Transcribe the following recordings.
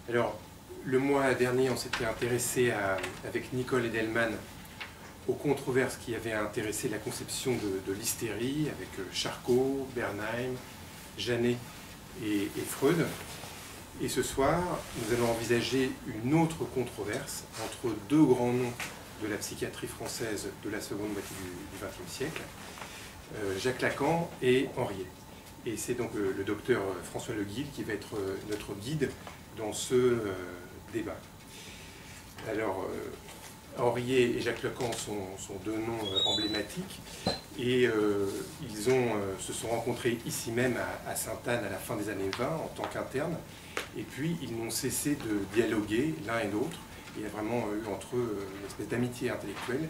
Alors, le mois dernier, on s'était intéressé avec Nicole Edelman aux controverses qui avaient intéressé la conception de l'hystérie avec Charcot, Bernheim, Janet et Freud. Et ce soir, nous allons envisager une autre controverse entre deux grands noms de la psychiatrie française de la seconde moitié du XXe siècle, Jacques Lacan et Henriet. Et c'est donc le docteur François Le Guil qui va être notre guide dans ce débat. Alors, Henriet et Jacques Lacan sont deux noms emblématiques et ils se sont rencontrés ici même à Sainte-Anne à la fin des années 20 en tant qu'internes, et puis ils n'ont cessé de dialoguer l'un et l'autre. Il y a vraiment eu entre eux une espèce d'amitié intellectuelle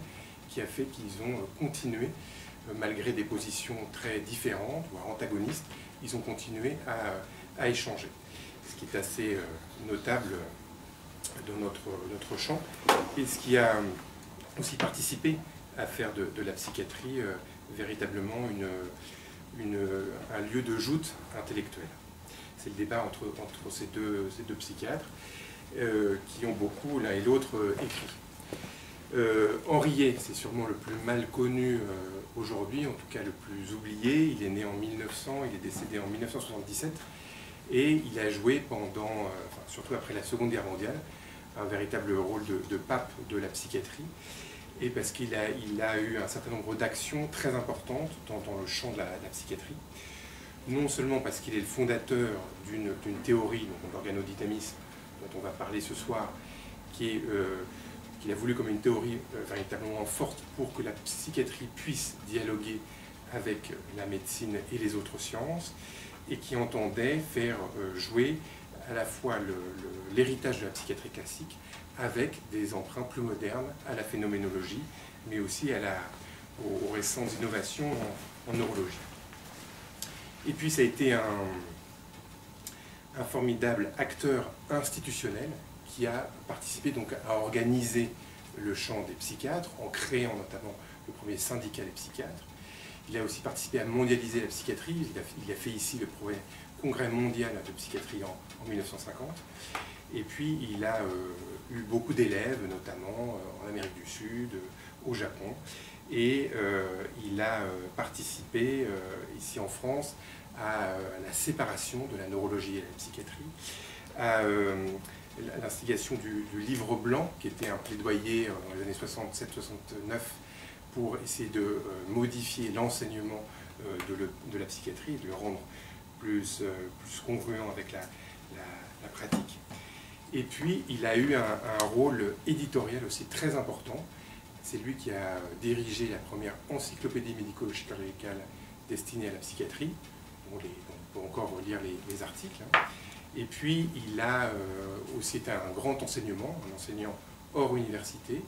qui a fait qu'ils ont continué, malgré des positions très différentes, voire antagonistes, ils ont continué à échanger. Ce qui est assez notable dans notre champ, et ce qui a aussi participé à faire de la psychiatrie véritablement un lieu de joute intellectuelle. C'est le débat entre ces deux psychiatres qui ont beaucoup, l'un et l'autre, écrit. Henriet, c'est sûrement le plus mal connu aujourd'hui, en tout cas le plus oublié. Il est né en 1900, il est décédé en 1977, et il a joué pendant, surtout après la Seconde Guerre mondiale, un véritable rôle de pape de la psychiatrie, et parce qu'il a eu un certain nombre d'actions très importantes dans le champ de la psychiatrie. Non seulement parce qu'il est le fondateur d'une théorie, donc l'organodynamisme, dont on va parler ce soir, qu'il a voulu comme une théorie véritablement forte pour que la psychiatrie puisse dialoguer avec la médecine et les autres sciences, et qui entendait faire jouer à la fois l'héritage de la psychiatrie classique avec des emprunts plus modernes à la phénoménologie, mais aussi aux récentes innovations en neurologie. Et puis ça a été un formidable acteur institutionnel qui a participé donc à organiser le champ des psychiatres en créant notamment le premier syndicat des psychiatres. Il a aussi participé à mondialiser la psychiatrie. Il a fait ici le premier congrès mondial de psychiatrie en 1950. Et puis il a eu beaucoup d'élèves, notamment en Amérique du Sud, au Japon. Et il a participé ici en France à la séparation de la neurologie et de la psychiatrie, à l'instigation du livre blanc, qui était un plaidoyer dans les années 67-69 pour essayer de modifier l'enseignement de la psychiatrie, de le rendre plus congruent avec la pratique. Et puis, il a eu un rôle éditorial aussi très important. C'est lui qui a dirigé la première encyclopédie médico-chirurgicale destinée à la psychiatrie. On peut encore relire les articles. Et puis, il a aussi été un grand enseignement, un enseignant hors université.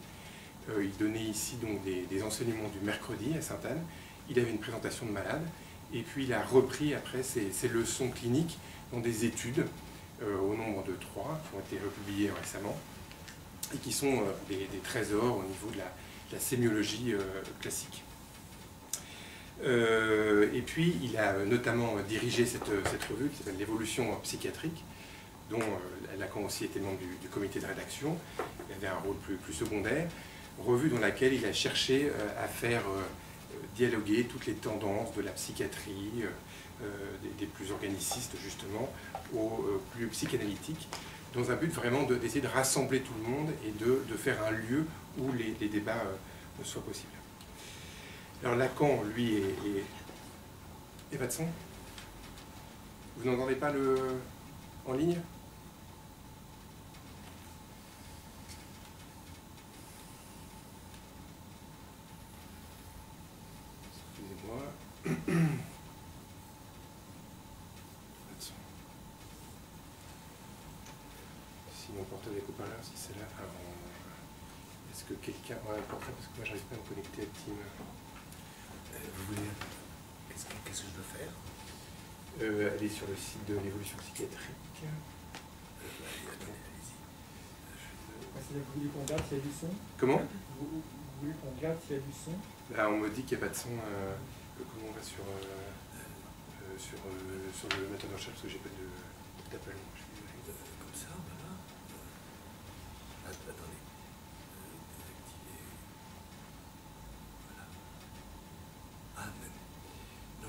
Il donnait ici donc des enseignements du mercredi à Sainte-Anne. Il avait une présentation de malade. Et puis, il a repris après ses leçons cliniques dans des études au nombre de 3 qui ont été republiées récemment et qui sont des trésors au niveau de la sémiologie classique. Et puis, il a notamment dirigé cette revue qui s'appelle l'Évolution psychiatrique, dont Lacan aussi était membre du comité de rédaction. Il avait un rôle plus secondaire, revue dans laquelle il a cherché à faire dialoguer toutes les tendances de la psychiatrie, des plus organicistes justement, aux plus psychanalytiques, dans un but vraiment d'essayer de rassembler tout le monde et de faire un lieu où les débats soient possibles. Alors Lacan, lui, est pas de son? Vous n'entendez pas en ligne? Excusez-moi. Si mon portable est haut-parleur, si c'est là, est-ce que quelqu'un... Ouais, portable, parce que moi j'arrive pas à me connecter à Team. Vous voulez... Qu'est-ce que je dois faire? Allez sur le site de l'évolution psychiatrique. Allez-y. Vous voulez qu'on regarde s'il y a du son? Comment? Vous voulez qu'on regarde s'il y a du son? Là, on me dit qu'il n'y a pas de son. Comment on va sur le moteur de recherche, parce que j'ai pas d'appel. Comme ça, voilà.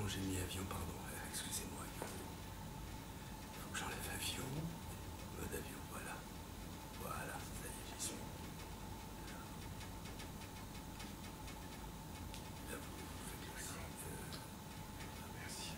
j'ai mis avion, pardon. Excusez-moi. Il faut que j'enlève avion. Mode avion, voilà. Voilà, ça y est, j'y suis. Là, vous faites le site. Merci.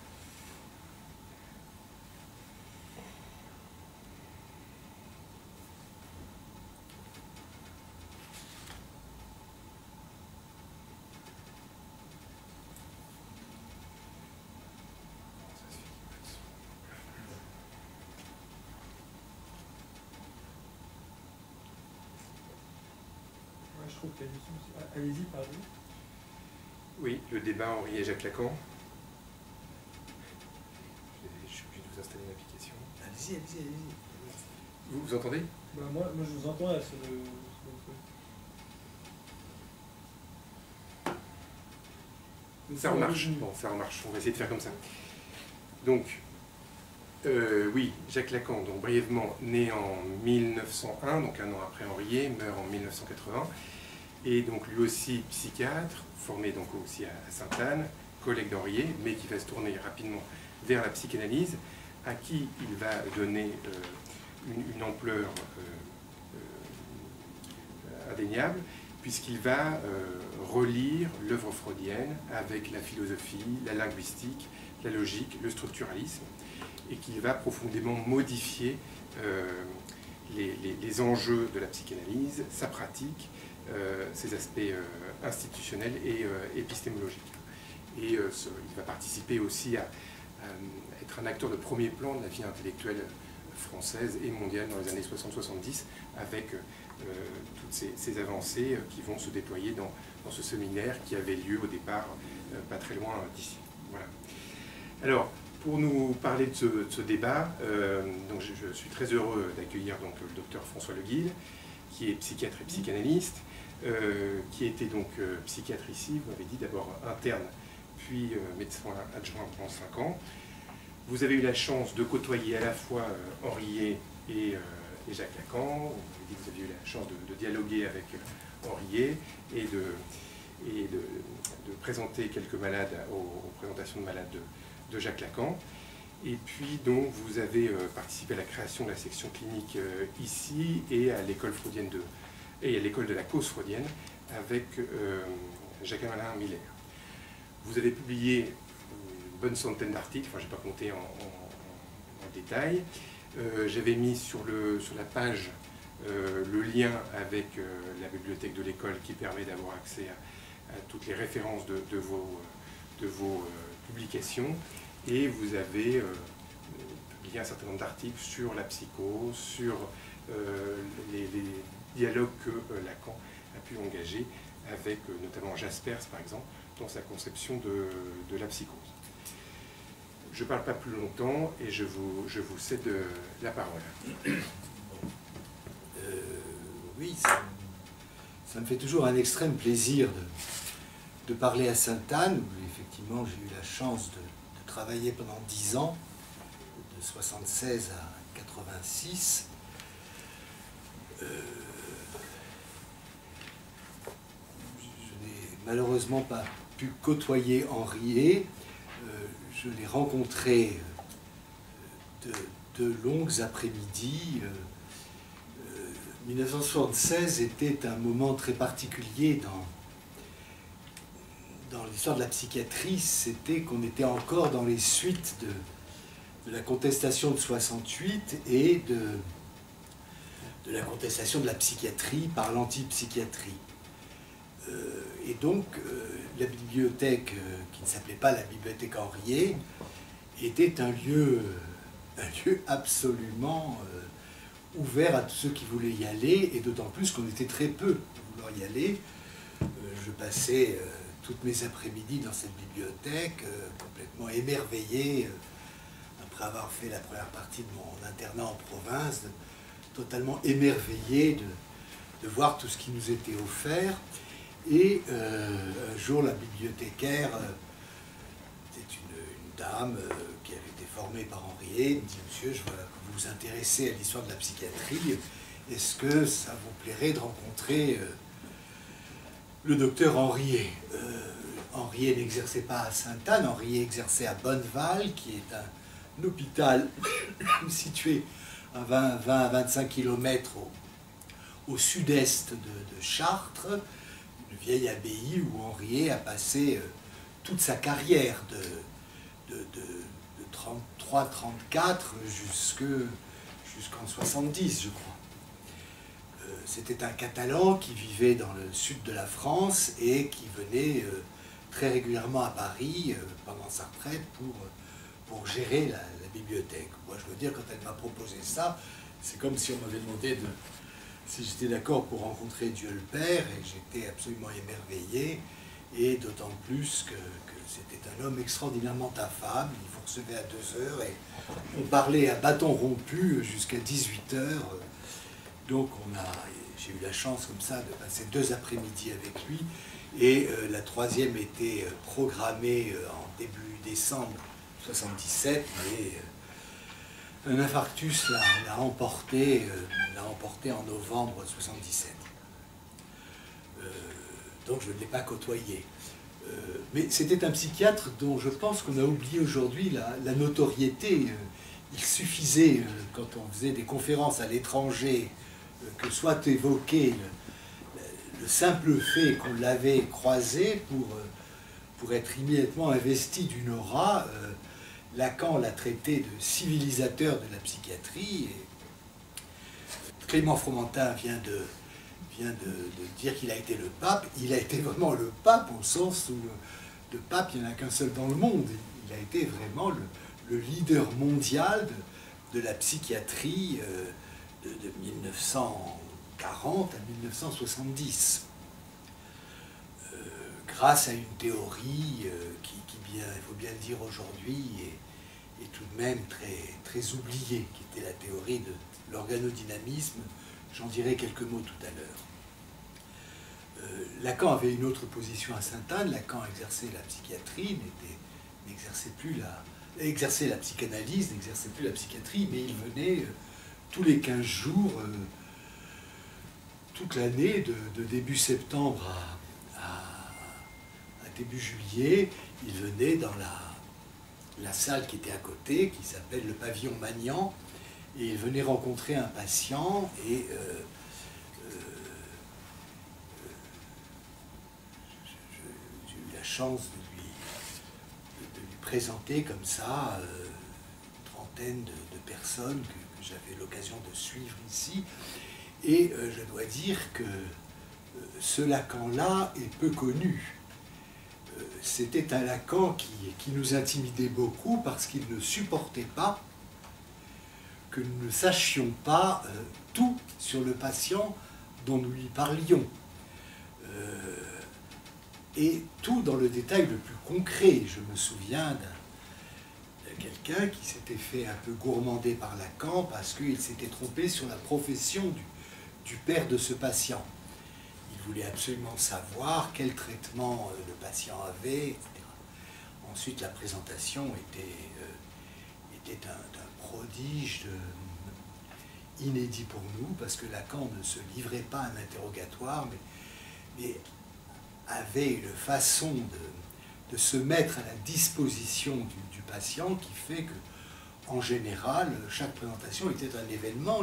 Ouais, je trouve qu'il y a du son aussi. Ah, allez-y, pardon. Oui, le débat Henri et Jacques Lacan. Je suis obligé de vous installer l'application. Allez-y, allez-y, allez-y. Vous entendez? Bah, moi, je vous entends là sur le truc. Ça remarche. Bon, ça remarche. On va essayer de faire comme ça. Donc, oui, Jacques Lacan, donc brièvement né en 1901, donc un an après Henriet, meurt en 1980, et donc lui aussi psychiatre, formé donc aussi à Sainte-Anne, collègue d'Henriet, mais qui va se tourner rapidement vers la psychanalyse, à qui il va donner une ampleur indéniable, puisqu'il va relire l'œuvre freudienne avec la philosophie, la linguistique, la logique, le structuralisme, et qu'il va profondément modifier les enjeux de la psychanalyse, sa pratique, ses aspects institutionnels et épistémologiques. Et il va participer aussi à être un acteur de premier plan de la vie intellectuelle française et mondiale dans les années 60-70, avec toutes ces avancées qui vont se déployer dans ce séminaire qui avait lieu au départ pas très loin d'ici. Voilà. Alors, pour nous parler de ce débat, donc je suis très heureux d'accueillir donc le docteur François Le Guil, qui est psychiatre et psychanalyste, qui était donc psychiatre ici, vous m'avez dit d'abord interne, puis médecin adjoint pendant 5 ans. Vous avez eu la chance de côtoyer à la fois Henriet et Jacques Lacan. Vous m'avez dit que vous aviez eu la chance de dialoguer avec Henriet et de présenter quelques malades aux présentations de malades de Jacques Lacan. Et puis donc vous avez participé à la création de la section clinique ici et à l'école freudienne et à l'école de la cause freudienne avec Jacques-Alain Miller. Vous avez publié une bonne centaine d'articles, enfin je n'ai pas compté en détail. J'avais mis sur la page le lien avec la bibliothèque de l'école qui permet d'avoir accès à toutes les références de vos publications. Et vous avez publié un certain nombre d'articles sur la psychose, sur les dialogues que Lacan a pu engager avec notamment Jaspers, par exemple, dans sa conception de la psychose. Je ne parle pas plus longtemps et je vous cède la parole. Oui, ça me fait toujours un extrême plaisir de parler à Sainte-Anne, où effectivement j'ai eu la chance de travailler pendant 10 ans, de 76 à 86. Je n'ai malheureusement pas pu côtoyer Henriet. Je l'ai rencontré de longues après-midi. 1976 était un moment très particulier dans l'histoire de la psychiatrie. C'était qu'on était encore dans les suites de la contestation de 68 et de la contestation de la psychiatrie par l'antipsychiatrie. Et donc, la bibliothèque, qui ne s'appelait pas la bibliothèque Henriet, était un lieu absolument ouvert à tous ceux qui voulaient y aller, et d'autant plus qu'on était très peu à vouloir y aller. Je passais toutes mes après-midi dans cette bibliothèque, complètement émerveillé, après avoir fait la première partie de mon internat en province, totalement émerveillé de voir tout ce qui nous était offert. Et un jour, la bibliothécaire, c'était une dame qui avait été formée par Henriet, me dit « Monsieur, je vois que vous vous intéressez à l'histoire de la psychiatrie. Est-ce que ça vous plairait de rencontrer le docteur Henriet ?» Henriet n'exerçait pas à Sainte-Anne, Henriet exerçait à Bonneval, qui est un hôpital situé à 20 à 25 km au sud-est de Chartres, une vieille abbaye où Henriet a passé toute sa carrière de 33-34 jusqu'en 70, je crois. C'était un Catalan qui vivait dans le sud de la France et qui venait très régulièrement à Paris pendant sa retraite pour gérer la bibliothèque. Moi, je veux dire, quand elle m'a proposé ça, c'est comme si on m'avait demandé si j'étais d'accord pour rencontrer Dieu le Père, et j'étais absolument émerveillé, et d'autant plus que c'était un homme extraordinairement affable. Il vous recevait à 2 heures et on parlait à bâton rompu jusqu'à 18 heures. Donc j'ai eu la chance comme ça de passer 2 après-midi avec lui, et la troisième était programmée en début décembre 77, mais un infarctus l'a emporté en novembre 77. Donc je ne l'ai pas côtoyé. Mais c'était un psychiatre dont je pense qu'on a oublié aujourd'hui la notoriété. Il suffisait, quand on faisait des conférences à l'étranger, que soit évoqué le simple fait qu'on l'avait croisé pour être immédiatement investi d'une aura. Lacan l'a traité de civilisateur de la psychiatrie. Et Clément Fromentin vient de dire qu'il a été le pape. Il a été vraiment le pape au sens où le pape, il n'y en a qu'un seul dans le monde. Il a été vraiment le leader mondial de la psychiatrie de 1940 à 1970. Grâce à une théorie qui il faut bien le dire aujourd'hui, est tout de même très oubliée, qui était la théorie de l'organodynamisme. J'en dirai quelques mots tout à l'heure. Lacan avait une autre position à Sainte-Anne. Lacan exerçait la psychiatrie, exerçait la psychanalyse, n'exerçait plus la psychiatrie, mais il venait tous les 15 jours, toute l'année, de début septembre à début juillet, il venait dans la salle qui était à côté, qui s'appelle le pavillon Magnan, et il venait rencontrer un patient, et j'ai eu la chance de lui présenter comme ça une trentaine de personnes que j'avais l'occasion de suivre ici, et je dois dire que ce Lacan-là est peu connu. C'était un Lacan qui nous intimidait beaucoup parce qu'il ne supportait pas que nous ne sachions pas tout sur le patient dont nous lui parlions. Et tout dans le détail le plus concret. Je me souviens de quelqu'un qui s'était fait un peu gourmander par Lacan parce qu'il s'était trompé sur la profession du père de ce patient. Il voulait absolument savoir quel traitement le patient avait, etc. Ensuite, la présentation était un prodige inédit pour nous, parce que Lacan ne se livrait pas à un interrogatoire, mais avait une façon de se mettre à la disposition du patient qui fait que, en général, chaque présentation était un événement.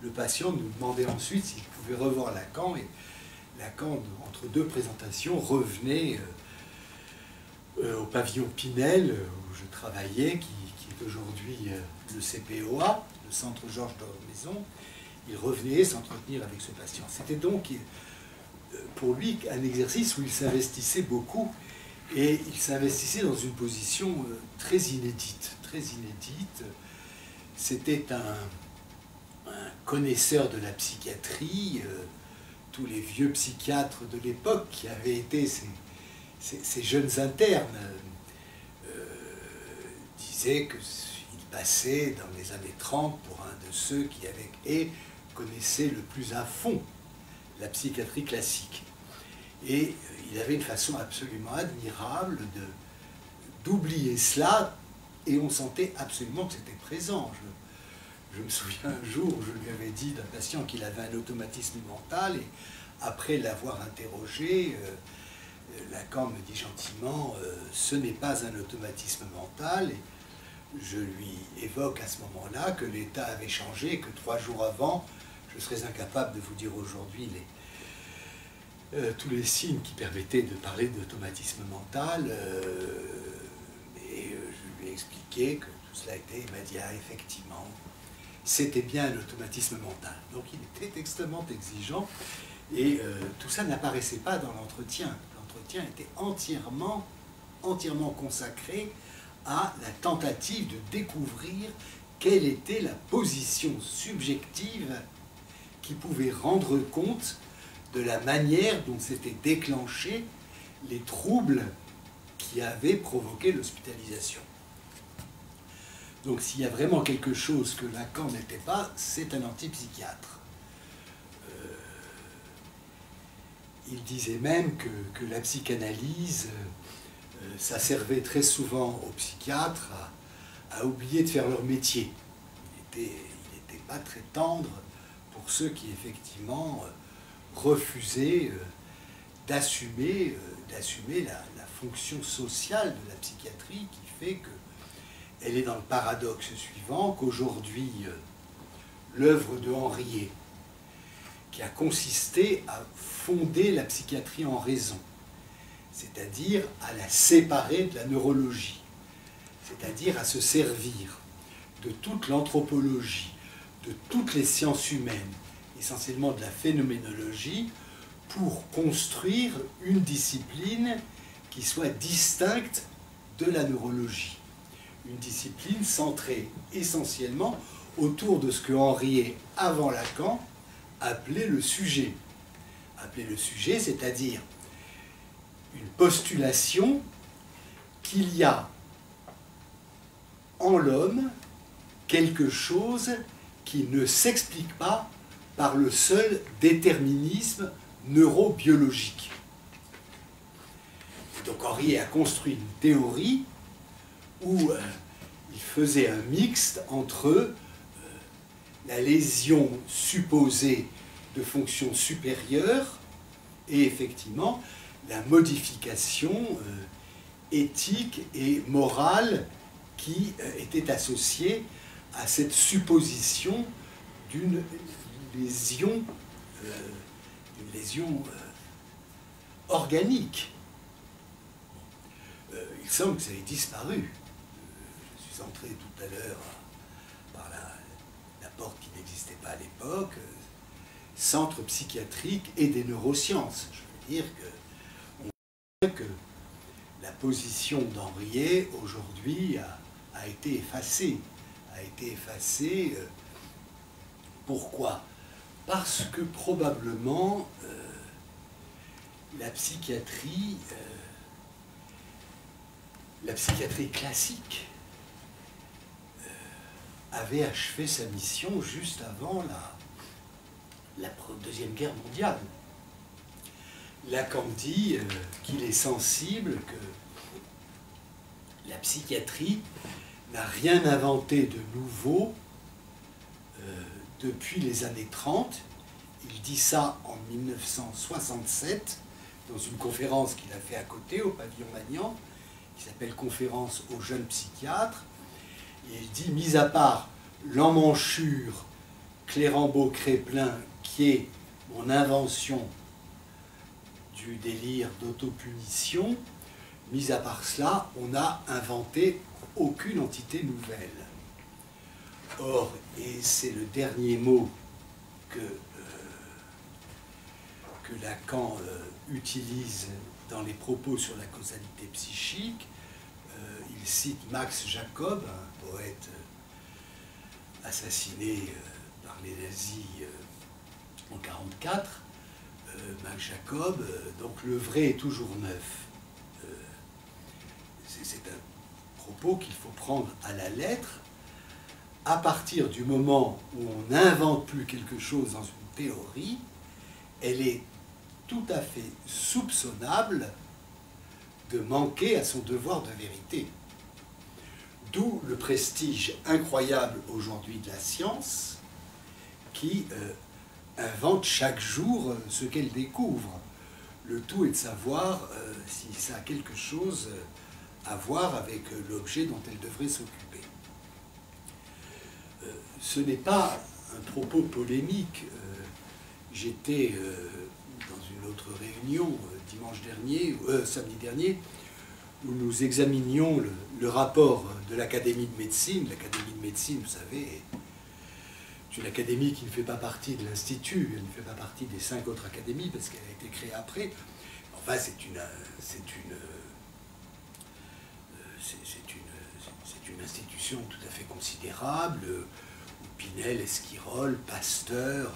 Le patient nous demandait ensuite s'il pouvait revoir Lacan, et Lacan, entre 2 présentations, revenait au pavillon Pinel, où je travaillais, qui est aujourd'hui le CPOA, le Centre Georges d'Ormezon. Il revenait s'entretenir avec ce patient. C'était donc pour lui un exercice où il s'investissait beaucoup, et il s'investissait dans une position très inédite. C'était un connaisseur de la psychiatrie. Tous les vieux psychiatres de l'époque qui avaient été ces jeunes internes disaient qu'il passait dans les années 30 pour un de ceux qui connaissaient le plus à fond la psychiatrie classique. Et il avait une façon absolument admirable d'oublier cela, et on sentait absolument que c'était présent. Je me souviens un jour où je lui avais dit d'un patient qu'il avait un automatisme mental, et après l'avoir interrogé, Lacan me dit gentiment ce n'est pas un automatisme mental. Et je lui évoque à ce moment-là que l'état avait changé, que 3 jours avant, je serais incapable de vous dire aujourd'hui tous les signes qui permettaient de parler d'automatisme mental. Mais je lui ai expliqué que tout cela était, il m'a dit ah, effectivement, c'était bien un automatisme mental. Donc il était extrêmement exigeant et tout ça n'apparaissait pas dans l'entretien. L'entretien était entièrement consacré à la tentative de découvrir quelle était la position subjective qui pouvait rendre compte de la manière dont s'étaient déclenchés les troubles qui avaient provoqué l'hospitalisation. Donc s'il y a vraiment quelque chose que Lacan n'était pas, c'est un antipsychiatre. Il disait même que la psychanalyse, ça servait très souvent aux psychiatres à oublier de faire leur métier. Il n'était pas très tendre pour ceux qui effectivement refusaient d'assumer la fonction sociale de la psychiatrie qui fait qu'elle est dans le paradoxe suivant qu'aujourd'hui l'œuvre de Henriet, qui a consisté à fonder la psychiatrie en raison, c'est-à-dire à la séparer de la neurologie, c'est-à-dire à se servir de toute l'anthropologie, de toutes les sciences humaines, essentiellement de la phénoménologie, pour construire une discipline qui soit distincte de la neurologie. Une discipline centrée essentiellement autour de ce que Henriet, avant Lacan, appelait le sujet. Appelait le sujet, c'est-à-dire une postulation qu'il y a en l'homme quelque chose qui ne s'explique pas par le seul déterminisme neurobiologique. Et donc Henriet a construit une théorie où il faisait un mixte entre la lésion supposée de fonctions supérieures et effectivement la modification éthique et morale qui était associée à cette supposition d'une lésion organique. Il semble que ça ait disparu. Je suis entré tout à l'heure par la porte qui n'existait pas à l'époque, centre psychiatrique et des neurosciences. Je veux dire que la position d'Henriet aujourd'hui a été effacée. A été effacée. Pourquoi? Parce que probablement la psychiatrie classique avait achevé sa mission juste avant la Deuxième Guerre mondiale. Lacan dit qu'il est sensible que la psychiatrie n'a rien inventé de nouveau depuis les années 30. Il dit ça en 1967 dans une conférence qu'il a fait à côté au pavillon Magnan, qui s'appelle Conférence aux jeunes psychiatres. Et il dit, mis à part l'emmanchure Clérambault-Créplin, qui est mon invention du délire d'autopunition, mis à part cela, on n'a inventé aucune entité nouvelle. Or, et c'est le dernier mot que Lacan utilise dans les propos sur la causalité psychique, il cite Max Jacob, un poète assassiné par les nazis en 1944. Max Jacob, donc le vrai est toujours neuf. C'est un propos qu'il faut prendre à la lettre. À partir du moment où on n'invente plus quelque chose dans une théorie, elle est tout à fait soupçonnable de manquer à son devoir de vérité. D'où le prestige incroyable aujourd'hui de la science qui invente chaque jour ce qu'elle découvre. Le tout est de savoir si ça a quelque chose à voir avec l'objet dont elle devrait s'occuper. Ce n'est pas un propos polémique. J'étais dans une autre réunion samedi dernier, où nous examinions le rapport de l'Académie de médecine. L'Académie de médecine, vous savez, est une académie qui ne fait pas partie de l'Institut, elle ne fait pas partie des 5 autres académies parce qu'elle a été créée après. Enfin, c'est une institution tout à fait considérable, où Pinel, Esquirol, Pasteur,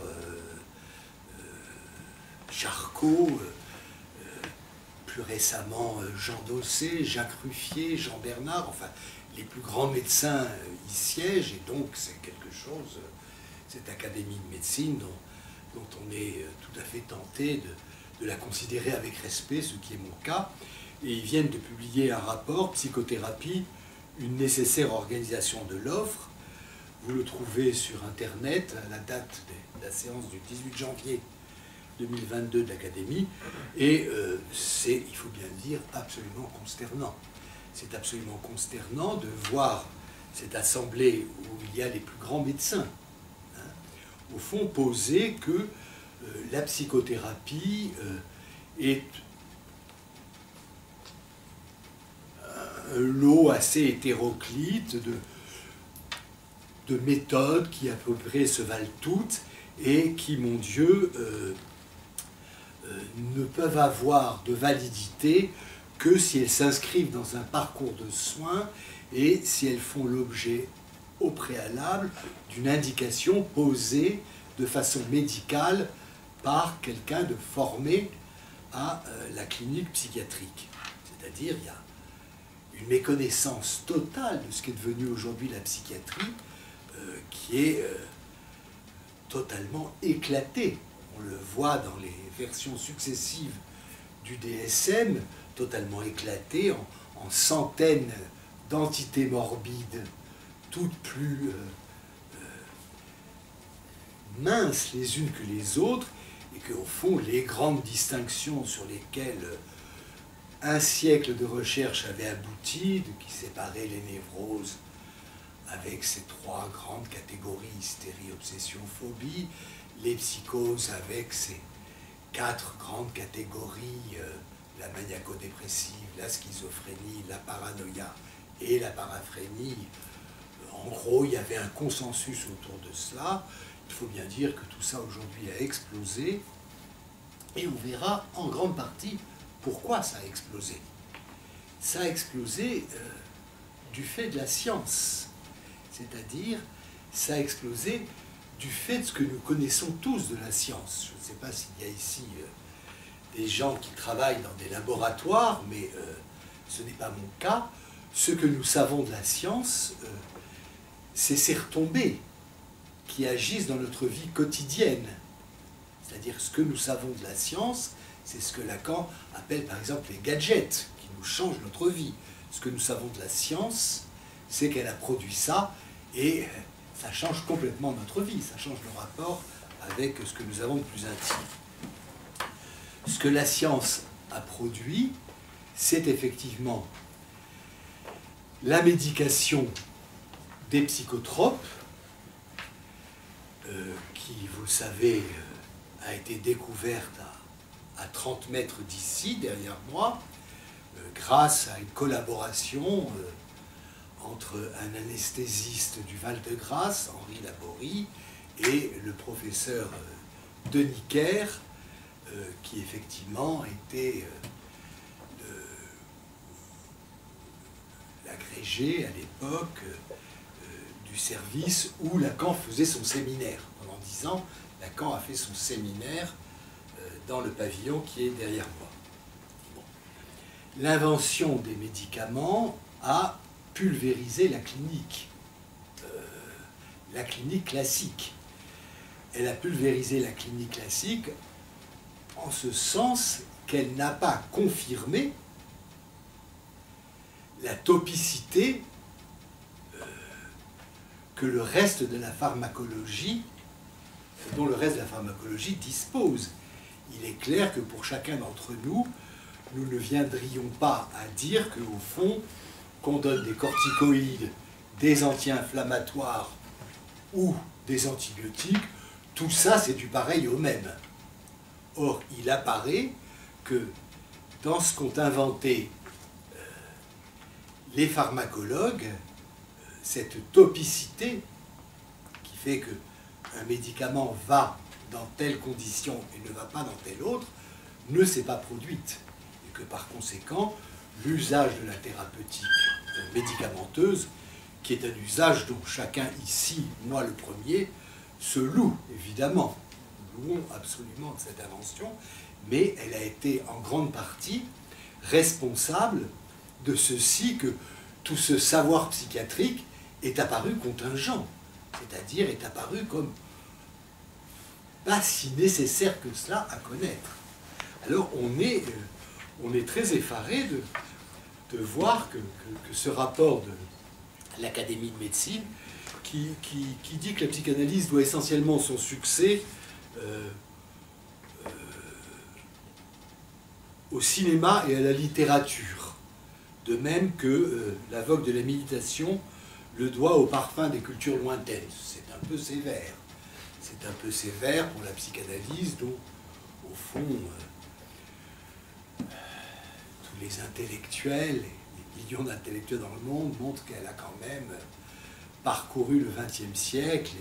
Charcot, plus récemment Jean Dossé, Jacques Ruffier, Jean Bernard, enfin les plus grands médecins y siègent, et donc c'est quelque chose, cette académie de médecine dont on est tout à fait tenté de la considérer avec respect, ce qui est mon cas. Et ils viennent de publier un rapport, Psychothérapie, une nécessaire organisation de l'offre. Vous le trouvez sur Internet, à la date de la séance du 18 janvier 2022 de l'Académie, et c'est, il faut bien le dire, absolument consternant. C'est absolument consternant de voir cette assemblée où il y a les plus grands médecins, au fond, poser que la psychothérapie est un lot assez hétéroclite de méthodes qui à peu près se valent toutes et qui, mon Dieu, ne peuvent avoir de validité que si elles s'inscrivent dans un parcours de soins et si elles font l'objet au préalable d'une indication posée de façon médicale par quelqu'un de formé à la clinique psychiatrique. C'est-à-dire, il y a une méconnaissance totale de ce qu'est devenu aujourd'hui la psychiatrie qui est totalement éclatée. On le voit dans les versions successives du DSM, totalement éclatée en centaines d'entités morbides, toutes plus minces les unes que les autres, et qu'au fond, les grandes distinctions sur lesquelles un siècle de recherche avait abouti, qui séparait les névroses avec ces 3 grandes catégories, hystérie, obsession, phobie, les psychoses avec ces 4 grandes catégories, la maniaco-dépressive, la schizophrénie, la paranoïa et la paraphrénie. En gros, il y avait un consensus autour de cela. Il faut bien dire que tout ça aujourd'hui a explosé, et on verra en grande partie pourquoi ça a explosé. Ça a explosé du fait de la science, c'est-à-dire ça a explosé du fait de ce que nous connaissons tous de la science. Je ne sais pas s'il y a ici des gens qui travaillent dans des laboratoires, mais ce n'est pas mon cas. Ce que nous savons de la science, c'est ces retombées qui agissent dans notre vie quotidienne. C'est-à-dire ce que nous savons de la science, c'est ce que Lacan appelle par exemple les gadgets, qui nous changent notre vie. Ce que nous savons de la science, c'est qu'elle a produit ça, et ça change complètement notre vie, ça change le rapport avec ce que nous avons de plus intime. Ce que la science a produit, c'est effectivement la médication des psychotropes, qui, vous le savez, a été découverte à 30 mètres d'ici, derrière moi, grâce à une collaboration entre un anesthésiste du Val-de-Grâce, Henri Laborie, et le professeur Denis Kerr, qui effectivement était l'agrégé à l'époque du service où Lacan faisait son séminaire. Pendant 10 ans, Lacan a fait son séminaire dans le pavillon qui est derrière moi. Bon. L'invention des médicaments a pulvérisé la clinique classique. Elle a pulvérisé la clinique classique en ce sens qu'elle n'a pas confirmé la topicité que le reste de la pharmacologie, dont le reste de la pharmacologie dispose. il est clair que pour chacun d'entre nous, nous ne viendrions pas à dire qu'au fond, qu'on donne des corticoïdes, des anti-inflammatoires ou des antibiotiques, tout ça c'est du pareil au même. Or, il apparaît que dans ce qu'ont inventé les pharmacologues, cette topicité qui fait qu'un médicament va dans telle condition et ne va pas dans telle autre, ne s'est pas produite. Et que par conséquent, l'usage de la thérapeutique médicamenteuse, qui est un usage dont chacun ici, moi le premier, se loue, évidemment. Nous louons absolument de cette invention, mais elle a été en grande partie responsable de ceci que tout ce savoir psychiatrique est apparu contingent, c'est-à-dire est apparu comme pas si nécessaire que cela à connaître. Alors on est très effaré de voir que ce rapport de l'Académie de médecine qui dit que la psychanalyse doit essentiellement son succès au cinéma et à la littérature, de même que la vogue de la méditation le doit au parfum des cultures lointaines. C'est un peu sévère. C'est un peu sévère pour la psychanalyse dont, au fond, tous les intellectuels, les millions d'intellectuels dans le monde montrent qu'elle a quand même parcouru le XXe siècle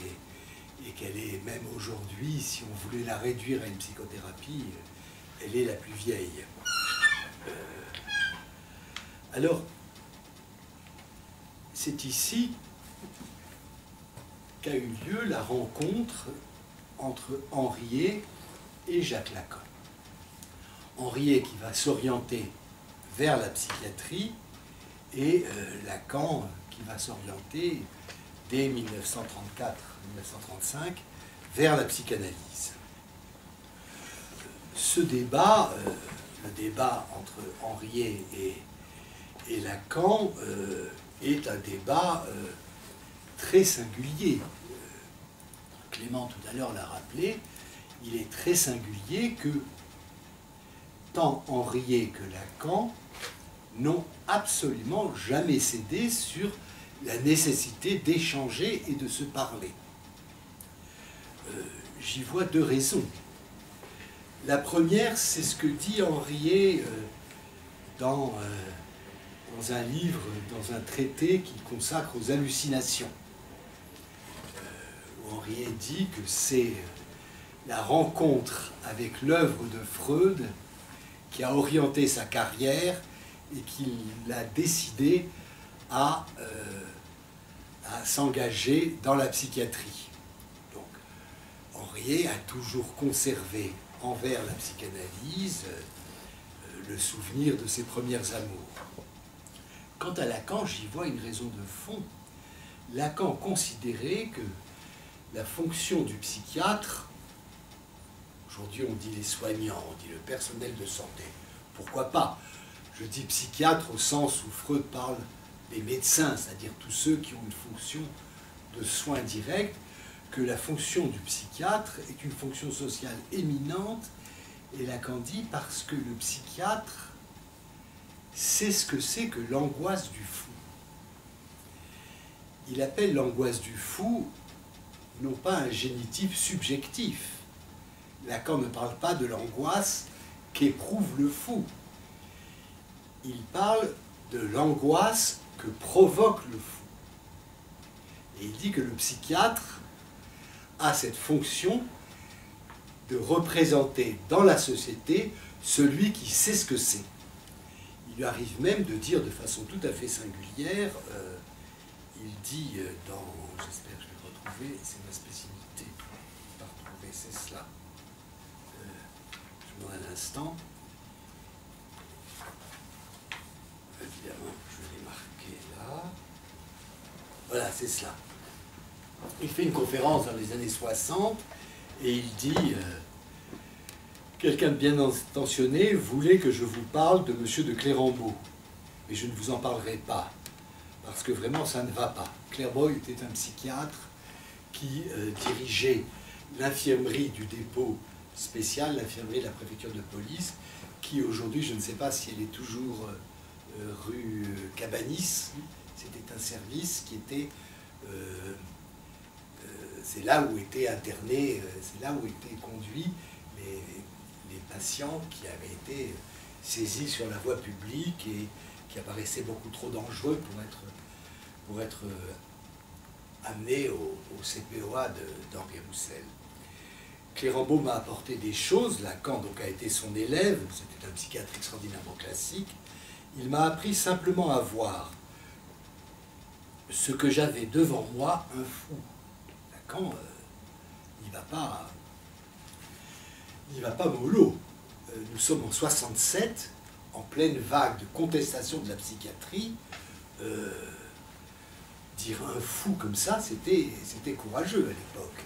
et qu'elle est même aujourd'hui, si on voulait la réduire à une psychothérapie, elle est la plus vieille. Alors, c'est ici qu'a eu lieu la rencontre entre Henriet et Jacques Lacan. Henriet qui va s'orienter vers la psychiatrie et Lacan qui va s'orienter dès 1934-1935 vers la psychanalyse. Ce débat, le débat entre Henriet et Lacan, est un débat très singulier. Clément tout à l'heure l'a rappelé, il est très singulier que tant Henriet que Lacan n'ont absolument jamais cédé sur la nécessité d'échanger et de se parler. J'y vois deux raisons. La première, c'est ce que dit Henriet dans un livre, dans un traité qu'il consacre aux hallucinations. Henriet dit que c'est la rencontre avec l'œuvre de Freud qui a orienté sa carrière et qui l'a décidé à s'engager dans la psychiatrie. Donc, Henriet a toujours conservé envers la psychanalyse le souvenir de ses premières amours. Quant à Lacan, j'y vois une raison de fond. Lacan considérait que la fonction du psychiatre, aujourd'hui on dit les soignants, on dit le personnel de santé, pourquoi pas? Je dis psychiatre au sens où Freud parle des médecins, c'est-à-dire tous ceux qui ont une fonction de soins directs, que la fonction du psychiatre est une fonction sociale éminente, et Lacan dit parce que le psychiatre sait ce que c'est que l'angoisse du fou. Il appelle l'angoisse du fou non pas un génitif subjectif. Lacan ne parle pas de l'angoisse qu'éprouve le fou. Il parle de l'angoisse que provoque le fou. Et il dit que le psychiatre a cette fonction de représenter dans la société celui qui sait ce que c'est. Il lui arrive même de dire de façon tout à fait singulière, il dit dans, j'espère que je vais le retrouver, c'est ma spécialité, pas retrouver, c'est cela. Je me donne un instant. Évidemment, je l'ai marqué là. Voilà, c'est cela. Il fait une conférence dans les années 60 et il dit quelqu'un de bien intentionné voulait que je vous parle de M. de Clérambault, mais je ne vous en parlerai pas, parce que vraiment ça ne va pas. Clérambault était un psychiatre qui dirigeait l'infirmerie du dépôt spéciale, l'infirmerie de la préfecture de police, qui aujourd'hui, je ne sais pas si elle est toujours rue Cabanis, c'était un service qui était... c'est là où étaient internés, c'est là où étaient conduits les patients qui avaient été saisis sur la voie publique et qui apparaissaient beaucoup trop dangereux pour être amenés au CPOA d'Henri Roussel. Clérambault m'a apporté des choses. Lacan donc a été son élève, c'était un psychiatre extraordinairement classique. Il m'a appris simplement à voir ce que j'avais devant moi, un fou. Lacan, il n'y va pas mollo. Nous sommes en 67, en pleine vague de contestation de la psychiatrie. Dire un fou comme ça, c'était courageux à l'époque.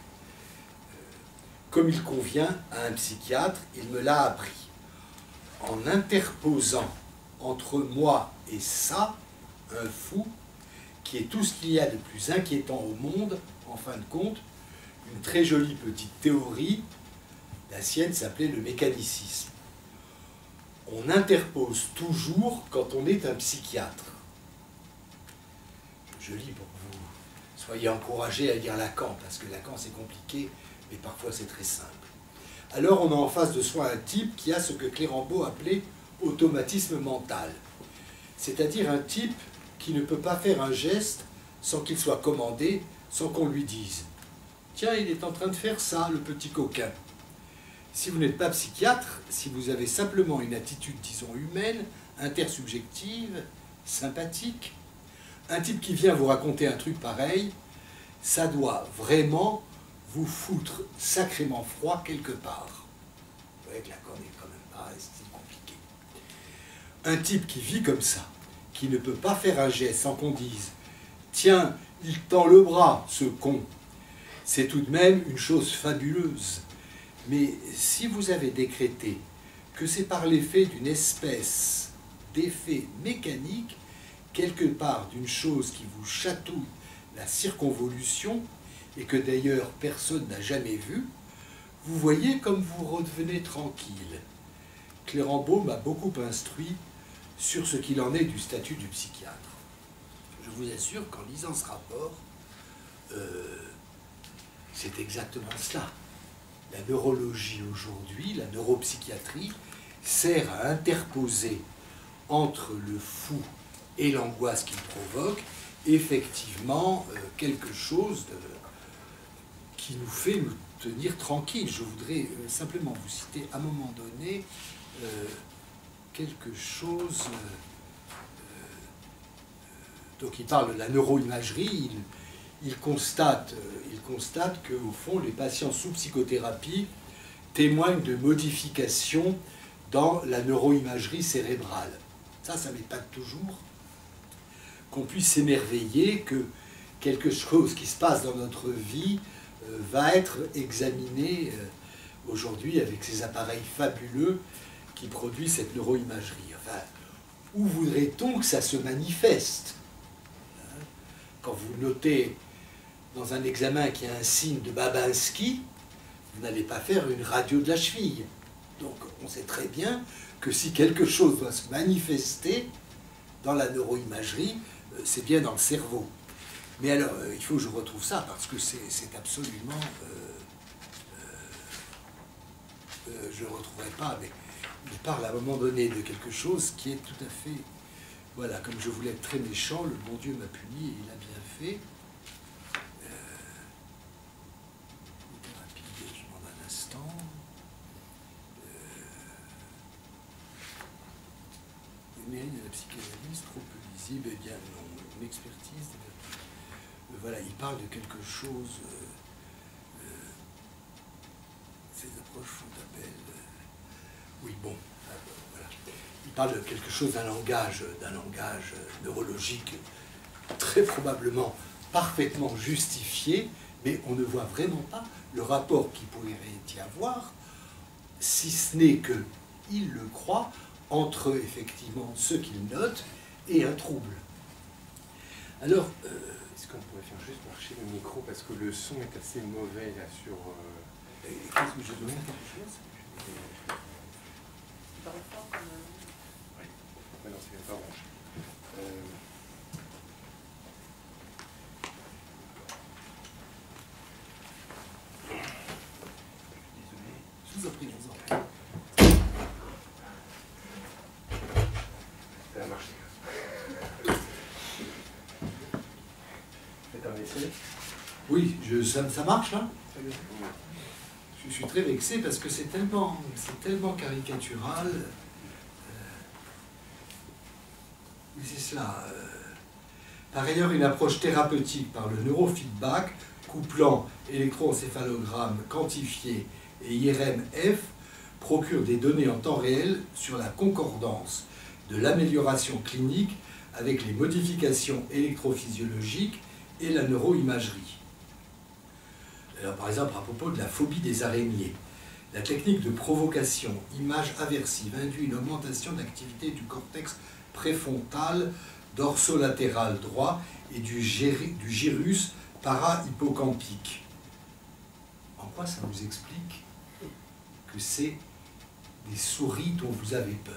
Comme il convient à un psychiatre, il me l'a appris. En interposant entre moi et ça, un fou, qui est tout ce qu'il y a de plus inquiétant au monde, en fin de compte, une très jolie petite théorie, la sienne s'appelait le mécanicisme. On interpose toujours quand on est un psychiatre. Je lis pour que vous soyez encouragés à lire Lacan, parce que Lacan c'est compliqué, mais parfois c'est très simple. Alors on a en face de soi un type qui a ce que Clérambault appelait automatisme mental. C'est-à-dire un type qui ne peut pas faire un geste sans qu'il soit commandé, sans qu'on lui dise « Tiens, il est en train de faire ça, le petit coquin ». Si vous n'êtes pas psychiatre, si vous avez simplement une attitude, disons, humaine, intersubjective, sympathique, un type qui vient vous raconter un truc pareil, ça doit vraiment vous foutre sacrément froid quelque part. Vous voyez que Lacan n'est quand même pas si compliqué. Un type qui vit comme ça, qui ne peut pas faire un geste sans qu'on dise « Tiens, il tend le bras, ce con », c'est tout de même une chose fabuleuse. Mais si vous avez décrété que c'est par l'effet d'une espèce d'effet mécanique, quelque part d'une chose qui vous chatouille la circonvolution, et que d'ailleurs personne n'a jamais vu, vous voyez comme vous redevenez tranquille. Clérambault m'a beaucoup instruit sur ce qu'il en est du statut du psychiatre. Je vous assure qu'en lisant ce rapport, c'est exactement cela. La neurologie aujourd'hui, la neuropsychiatrie, sert à interposer entre le fou et l'angoisse qu'il provoque, effectivement, quelque chose qui nous fait nous tenir tranquilles. Je voudrais simplement vous citer à un moment donné quelque chose. Donc il parle de la neuroimagerie, il constate qu'au fond, les patients sous psychothérapie témoignent de modifications dans la neuroimagerie cérébrale. Ça m'épate toujours qu'on puisse s'émerveiller que quelque chose qui se passe dans notre vie va être examiné aujourd'hui avec ces appareils fabuleux qui produisent cette neuroimagerie. Enfin, où voudrait-on que ça se manifeste? Quand vous notez dans un examen qui a un signe de Babinski, vous n'allez pas faire une radio de la cheville. Donc on sait très bien que si quelque chose doit se manifester dans la neuroimagerie, c'est bien dans le cerveau. Mais alors, il faut que je retrouve ça, parce que c'est absolument... je ne le retrouverai pas, mais il parle à un moment donné de quelque chose qui est tout à fait... Voilà, comme je voulais être très méchant, le bon Dieu m'a puni et il a bien fait. Je demande un instant. Mais la psychanalyse trop peu lisible, eh bien non, une expertise. Voilà, il parle de quelque chose. Ces approches font appel. Oui, bon, voilà. Il parle de quelque chose d'un langage neurologique très probablement parfaitement justifié, mais on ne voit vraiment pas le rapport qu'il pourrait y avoir, si ce n'est qu'il le croit, entre effectivement ce qu'il note et un trouble. Alors, est-ce qu'on pourrait faire juste marcher le micro parce que le son est assez mauvais là sur Je dois faire quelque chose. Oui, mais non, c'est pas orange. Désolé. Je vous en prie, Ça a marché. Faites un essai. Oui, ça marche là. Je suis très vexé parce que c'est tellement caricatural. Oui, c'est cela. Par ailleurs, une approche thérapeutique par le neurofeedback, couplant électroencéphalogramme quantifié et IRM-F, procure des données en temps réel sur la concordance de l'amélioration clinique avec les modifications électrophysiologiques et la neuroimagerie. Alors, par exemple, à propos de la phobie des araignées, la technique de provocation image aversive induit une augmentation de l'activité du cortex préfrontal dorsolatéral droit et du gyrus para-hippocampique. En quoi ça vous explique que c'est des souris dont vous avez peur?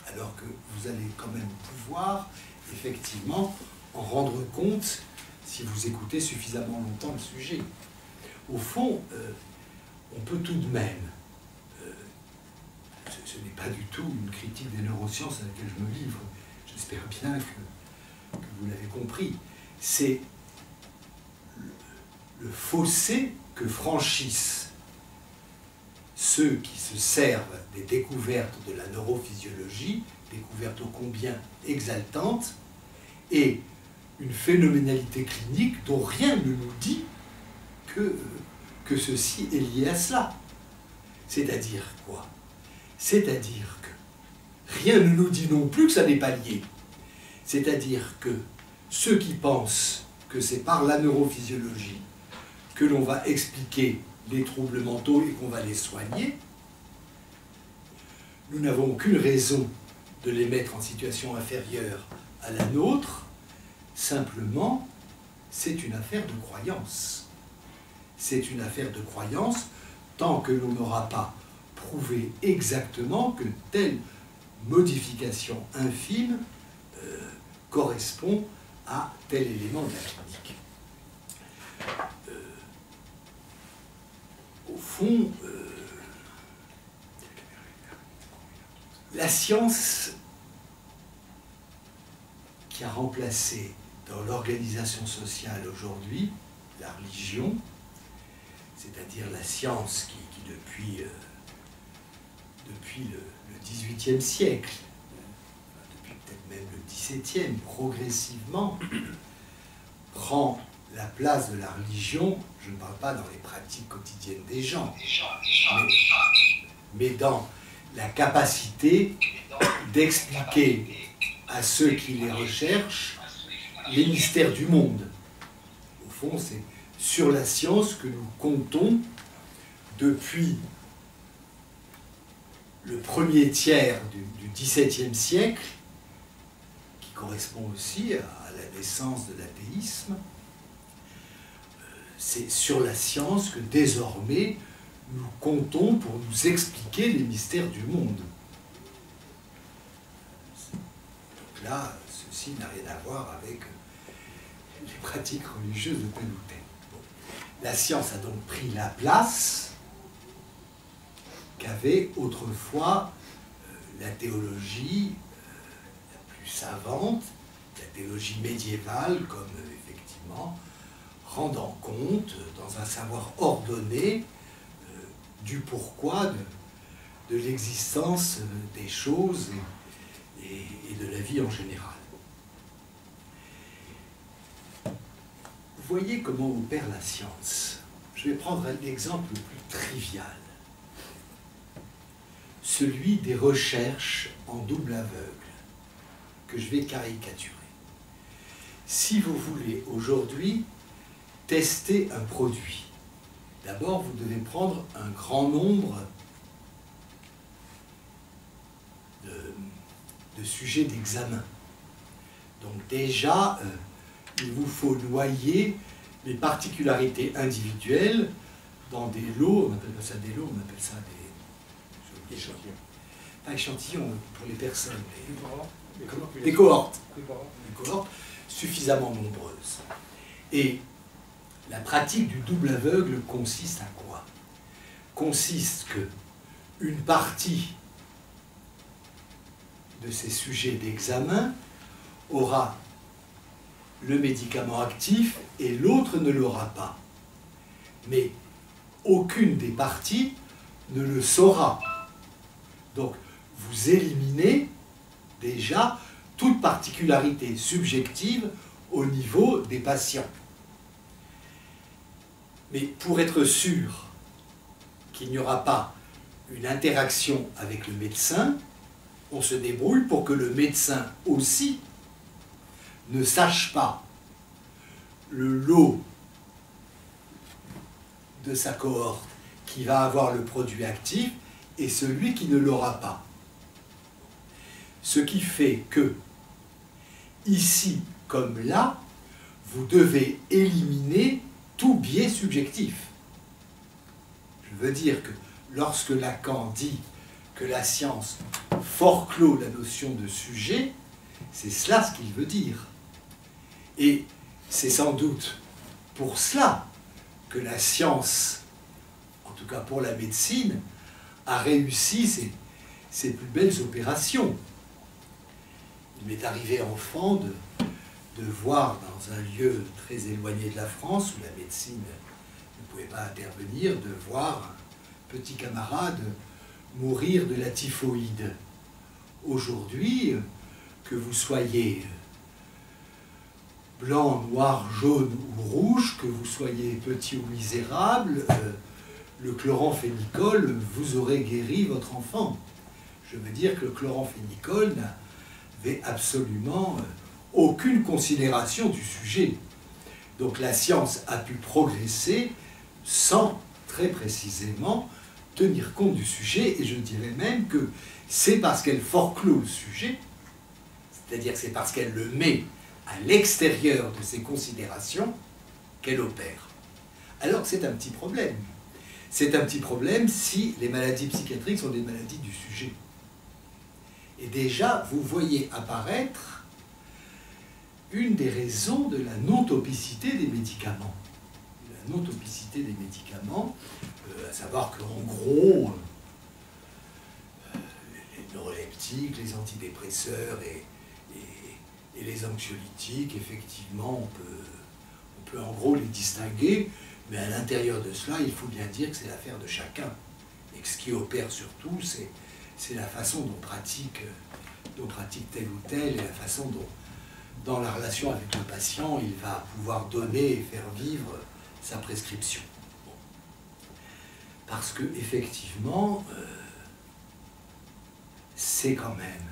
Alors que vous allez quand même pouvoir, effectivement, en rendre compte si vous écoutez suffisamment longtemps le sujet. Au fond, on peut tout de même, ce n'est pas du tout une critique des neurosciences à laquelle je me livre, j'espère bien que vous l'avez compris, c'est le fossé que franchissent ceux qui se servent des découvertes de la neurophysiologie, découvertes ô combien exaltantes, et une phénoménalité clinique dont rien ne nous dit que ceci est lié à cela. C'est-à-dire quoi? C'est-à-dire que rien ne nous dit non plus que ça n'est pas lié. C'est-à-dire que ceux qui pensent que c'est par la neurophysiologie que l'on va expliquer les troubles mentaux et qu'on va les soigner, nous n'avons aucune raison de les mettre en situation inférieure à la nôtre. Simplement, c'est une affaire de croyance. C'est une affaire de croyance tant que l'on n'aura pas prouvé exactement que telle modification infime correspond à tel élément de la clinique. Au fond, la science qui a remplacé dans l'organisation sociale aujourd'hui la religion, c'est-à-dire la science qui depuis le XVIIIe siècle, depuis peut-être même le XVIIe, progressivement prend la place de la religion. Je ne parle pas dans les pratiques quotidiennes des gens, mais dans la capacité d'expliquer à ceux qui les recherchent les mystères du monde. Au fond, c'est sur la science que nous comptons depuis le premier tiers du XVIIe siècle, qui correspond aussi à la naissance de l'athéisme. C'est sur la science que désormais nous comptons pour nous expliquer les mystères du monde. Donc là, ceci n'a rien à voir avec les pratiques religieuses de tel ou tel. Bon. La science a donc pris la place qu'avait autrefois la théologie la plus savante, la théologie médiévale, comme effectivement rendant compte, dans un savoir ordonné, du pourquoi de l'existence des choses et de la vie en général. Vous voyez comment opère la science. Je vais prendre l'exemple le plus trivial, celui des recherches en double aveugle, que je vais caricaturer. Si vous voulez aujourd'hui tester un produit, d'abord vous devez prendre un grand nombre de sujets d'examen. Donc déjà, il vous faut noyer les particularités individuelles dans des lots, on appelle pas ça des lots, on appelle ça des Échantillons. pas échantillons pour les personnes, Des cohortes. des cohortes. Des cohortes. Des cohortes suffisamment nombreuses. Et la pratique du double aveugle consiste à quoi? Consiste que une partie de ces sujets d'examen aura le médicament actif et l'autre ne l'aura pas. Mais aucune des parties ne le saura. Donc, vous éliminez déjà toute particularité subjective au niveau des patients. Mais pour être sûr qu'il n'y aura pas une interaction avec le médecin, on se débrouille pour que le médecin aussi ne sache pas le lot de sa cohorte qui va avoir le produit actif et celui qui ne l'aura pas. Ce qui fait que, ici comme là, vous devez éliminer tout biais subjectif. Je veux dire que lorsque Lacan dit que la science forclôt la notion de sujet, c'est cela ce qu'il veut dire. Et c'est sans doute pour cela que la science, en tout cas pour la médecine, a réussi ses plus belles opérations. Il m'est arrivé enfant de voir dans un lieu très éloigné de la France, où la médecine ne pouvait pas intervenir, de voir un petit camarade mourir de la typhoïde. Aujourd'hui, que vous soyez blanc, noir, jaune ou rouge, que vous soyez petit ou misérable, le chloramphénicol, vous aurez guéri votre enfant. Je veux dire que le chloramphénicol n'avait absolument aucune considération du sujet. Donc la science a pu progresser sans, très précisément, tenir compte du sujet, et je dirais même que c'est parce qu'elle forclôt le sujet, c'est-à-dire que c'est parce qu'elle le met à l'extérieur de ses considérations, qu'elle opère. Alors c'est un petit problème. C'est un petit problème si les maladies psychiatriques sont des maladies du sujet. Et déjà, vous voyez apparaître une des raisons de la non-topicité des médicaments. La non-topicité des médicaments, à savoir qu'en gros, les neuroleptiques, les antidépresseurs et les anxiolytiques, effectivement, on peut en gros les distinguer, mais à l'intérieur de cela, il faut bien dire que c'est l'affaire de chacun. Et que ce qui opère surtout, c'est la façon dont pratique tel ou tel, et la façon dont, dans la relation avec le patient, il va pouvoir donner et faire vivre sa prescription. Bon. Parce que, effectivement, c'est quand même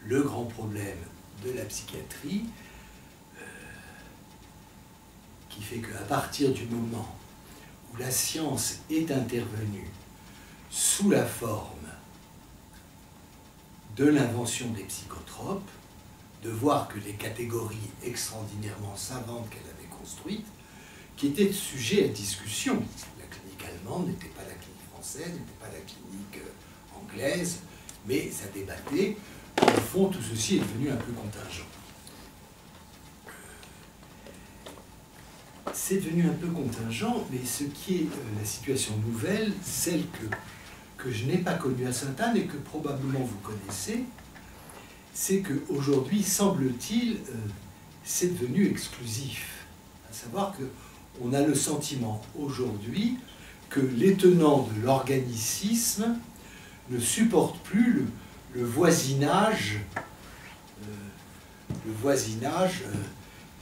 le grand problème de la psychiatrie, qui fait qu'à partir du moment où la science est intervenue sous la forme de l'invention des psychotropes, de voir que les catégories extraordinairement savantes qu'elle avait construites, qui étaient sujets à discussion. La clinique allemande n'était pas la clinique française, n'était pas la clinique anglaise, mais ça débattait. Au fond, tout ceci est devenu un peu contingent. C'est devenu un peu contingent, mais ce qui est la situation nouvelle, celle que je n'ai pas connue à Sainte-Anne et que probablement vous connaissez, c'est qu'aujourd'hui, semble-t-il, c'est devenu exclusif. À savoir qu'on a le sentiment aujourd'hui que les tenants de l'organicisme ne supportent plus le voisinage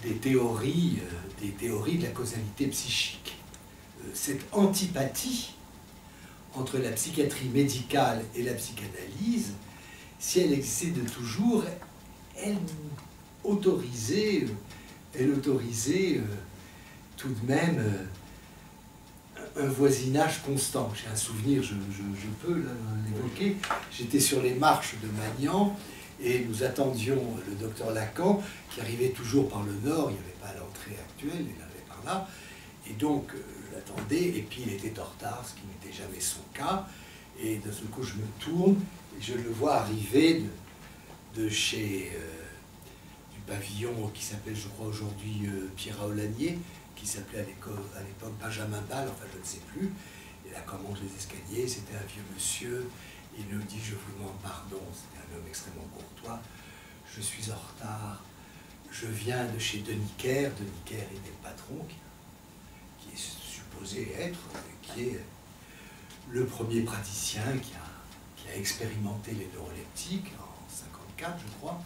des théories de la causalité psychique. Cette antipathie entre la psychiatrie médicale et la psychanalyse, si elle existait de toujours, elle autorisait tout de même un voisinage constant. J'ai un souvenir, je peux l'évoquer, j'étais sur les marches de Magnan et nous attendions le docteur Lacan qui arrivait toujours par le nord, il n'y avait pas l'entrée actuelle, il arrivait par là, et donc je l'attendais, et puis il était en retard, ce qui n'était jamais son cas. Et d'un seul coup, je me tourne et je le vois arriver de chez du pavillon qui s'appelle, je crois aujourd'hui, Pierre Aulagnier, qui s'appelait à l'époque Benjamin Ball, enfin je ne sais plus. Et là, quand on monte les escaliers, c'était un vieux monsieur. Il nous dit, je vous demande pardon, c'était un homme extrêmement courtois. Je suis en retard. Je viens de chez Denis Kerr. Denis Kerr était le patron, qui est supposé être, qui est le premier praticien qui a expérimenté les neuroleptiques en 1954, je crois.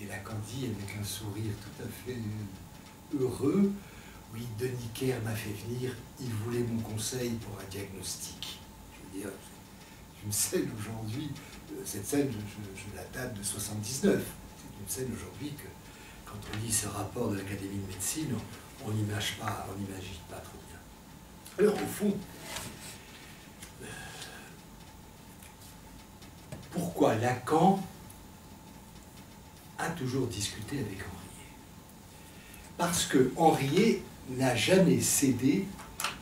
Et là, quand dit avec un sourire tout à fait heureux, oui, Denis Kerr m'a fait venir, il voulait mon conseil pour un diagnostic. Je veux dire, c'est une scène aujourd'hui, cette scène, je la date de 79. C'est une scène aujourd'hui que, quand on lit ce rapport de l'Académie de médecine, on n'imagine pas trop bien. Alors, au fond, pourquoi Lacan a toujours discuté avec Henriet? Parce que Henriet n'a jamais cédé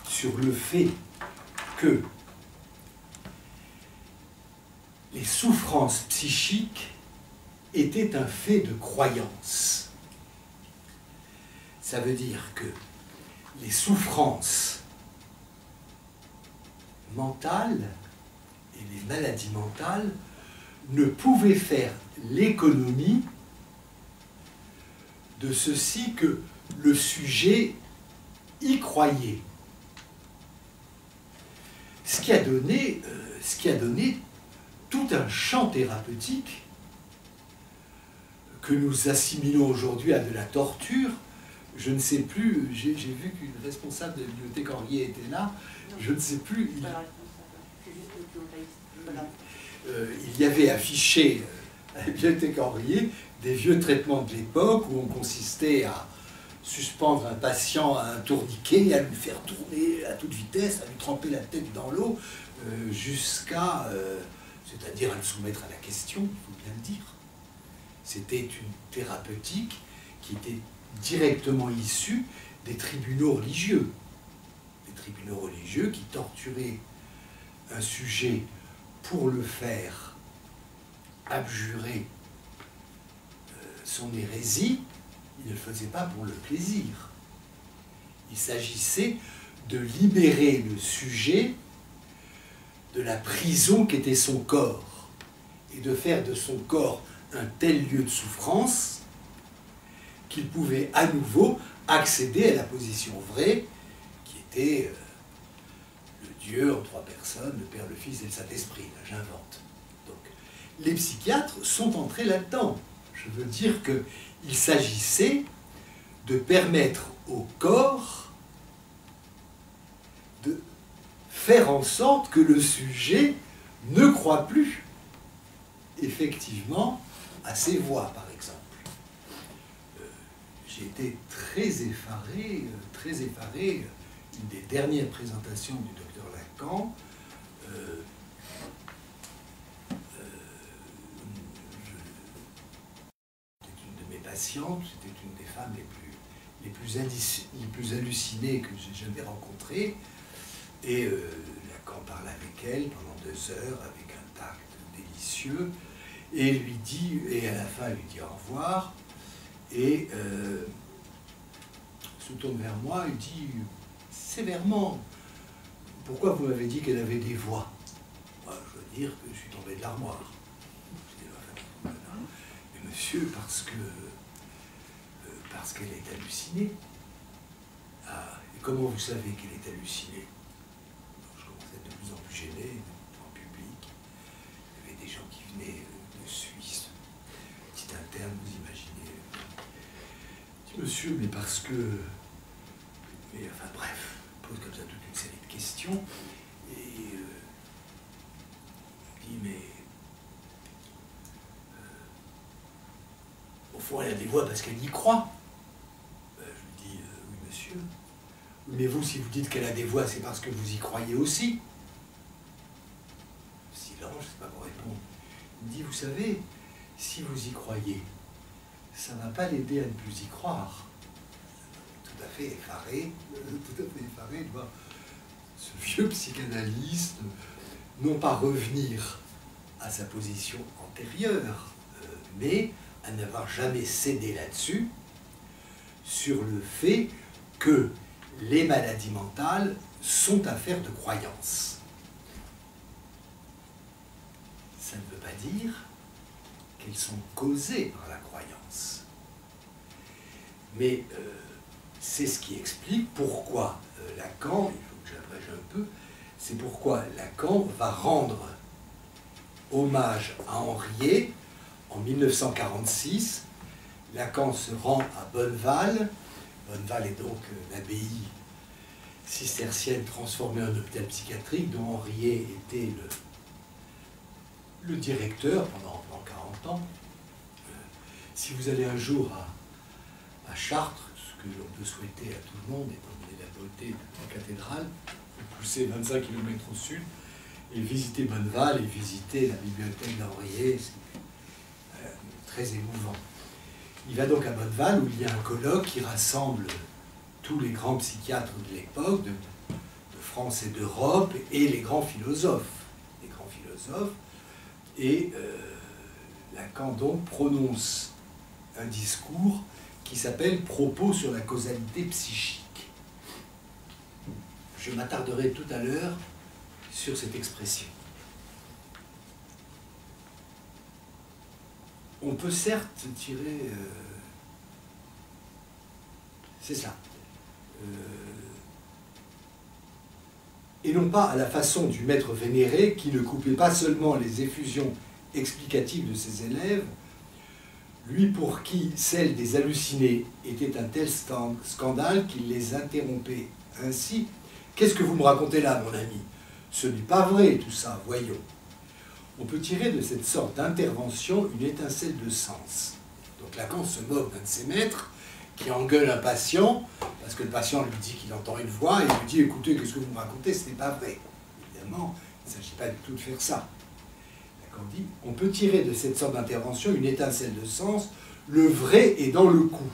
sur le fait que les souffrances psychiques étaient un fait de croyance. Ça veut dire que les souffrances mentales et les maladies mentales ne pouvaient faire l'économie de ceci que le sujet y croyait. Ce qui a donné tout un champ thérapeutique que nous assimilons aujourd'hui à de la torture. Je ne sais plus, j'ai vu qu'une responsable de la bibliothèque Henriet était là, je ne sais plus. Il y avait affiché à la bibliothèque Henriet des vieux traitements de l'époque où on consistait à suspendre un patient à un tourniquet, à lui faire tourner à toute vitesse, à lui tremper la tête dans l'eau, jusqu'à, c'est-à-dire à le soumettre à la question, il faut bien le dire. C'était une thérapeutique qui était directement issue des tribunaux religieux. Des tribunaux religieux qui torturaient un sujet pour le faire abjurer son hérésie. Il ne le faisait pas pour le plaisir. Il s'agissait de libérer le sujet de la prison qu'était son corps et de faire de son corps un tel lieu de souffrance qu'il pouvait à nouveau accéder à la position vraie qui était le Dieu en trois personnes, le Père, le Fils et le Saint-Esprit. Là, j'invente. Donc, les psychiatres sont entrés là-dedans. Je veux dire qu'il s'agissait de permettre au corps de faire en sorte que le sujet ne croit plus effectivement à ses voix, par exemple. J'ai été très effaré, une des dernières présentations du docteur Lacan. C'était une de mes patientes, c'était une des femmes les plus hallucinées que j'ai jamais rencontrées. Et Lacan parle avec elle pendant 2 heures, avec un tact délicieux, et lui dit, et à la fin, elle lui dit au revoir, et se tourne vers moi et dit sévèrement, pourquoi vous m'avez dit qu'elle avait des voix? Moi, je veux dire que je suis tombé de l'armoire. Mais monsieur, parce qu'elle est hallucinée. Ah, et comment vous savez qu'elle est hallucinée? Je commençais à être de plus en plus gêné, en public. Il y avait des gens qui venaient de Suisse. Petit interne, vous imaginez. Je dis, monsieur, mais parce que... Mais enfin bref, il pose comme ça toute une série de questions. Et il dit, mais... au fond, elle a des voix parce qu'elle y croit. Je lui dis, oui, monsieur. Mais vous, si vous dites qu'elle a des voix, c'est parce que vous y croyez aussi. Silence, je ne sais pas quoi répondre. Il me dit, vous savez, si vous y croyez, ça ne va pas l'aider à ne plus y croire. tout à fait effaré de voir ce vieux psychanalyste non pas revenir à sa position antérieure, mais à n'avoir jamais cédé là-dessus, sur le fait que les maladies mentales sont affaires de croyance. Ça ne veut pas dire qu'elles sont causées par la croyance. Mais c'est ce qui explique pourquoi Lacan, il faut que j'abrège un peu, c'est pourquoi Lacan va rendre hommage à Henriet en 1946. Lacan se rend à Bonneval. Bonneval est donc l'abbaye cistercienne transformée en hôpital psychiatrique dont Henriet était le directeur pendant 40 ans. Si vous allez un jour à Chartres, ce que l'on peut souhaiter à tout le monde, étant donné la beauté de la cathédrale, vous poussez 25 km au sud, et visiter Bonneval et visiter la bibliothèque d'Henriet, c'est très émouvant. Il va donc à Bonneval où il y a un colloque qui rassemble tous les grands psychiatres de l'époque, de France et d'Europe, et les grands philosophes. Et Lacan donc prononce un discours qui s'appelle « Propos sur la causalité psychique ». Je m'attarderai tout à l'heure sur cette expression. On peut certes tirer... c'est ça. Et non pas à la façon du maître vénéré qui ne coupait pas seulement les effusions explicatives de ses élèves, lui pour qui celle des hallucinés était un tel scandale qu'il les interrompait ainsi. « Qu'est-ce que vous me racontez là, mon ami? Ce n'est pas vrai, tout ça, voyons. » On peut tirer de cette sorte d'intervention une étincelle de sens. Donc Lacan se moque d'un de ses maîtres qui engueule un patient, parce que le patient lui dit qu'il entend une voix, et il lui dit « Écoutez, qu'est-ce que vous me racontez? Ce n'est pas vrai. » Évidemment, il ne s'agit pas du tout de faire ça. Lacan dit « On peut tirer de cette sorte d'intervention une étincelle de sens, le vrai est dans le coup. »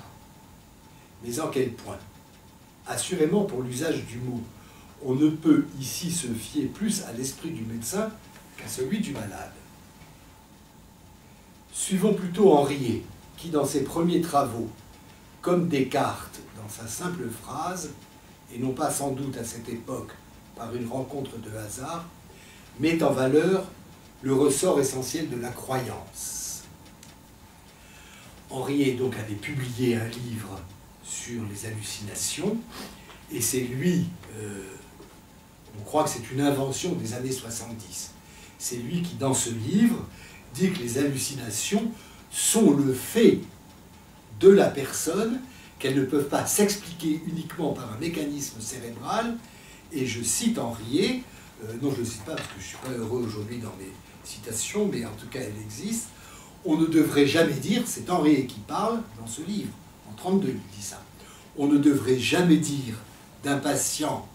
Mais en quel point? Assurément, pour l'usage du mot, on ne peut ici se fier plus à l'esprit du médecin qu'à celui du malade. Suivons plutôt Henriet, qui dans ses premiers travaux, comme Descartes dans sa simple phrase, et non pas sans doute à cette époque par une rencontre de hasard, met en valeur le ressort essentiel de la croyance. Henriet donc avait publié un livre sur les hallucinations, et c'est lui, on croit que c'est une invention des années 70, c'est lui qui dans ce livre dit que les hallucinations sont le fait de la personne, qu'elles ne peuvent pas s'expliquer uniquement par un mécanisme cérébral, et je cite Henriet, non je ne le cite pas parce que je ne suis pas heureux aujourd'hui dans mes citations, mais en tout cas elle existe, on ne devrait jamais dire, c'est Henriet qui parle dans ce livre, en 1932 il dit ça, on ne devrait jamais dire d'un patient,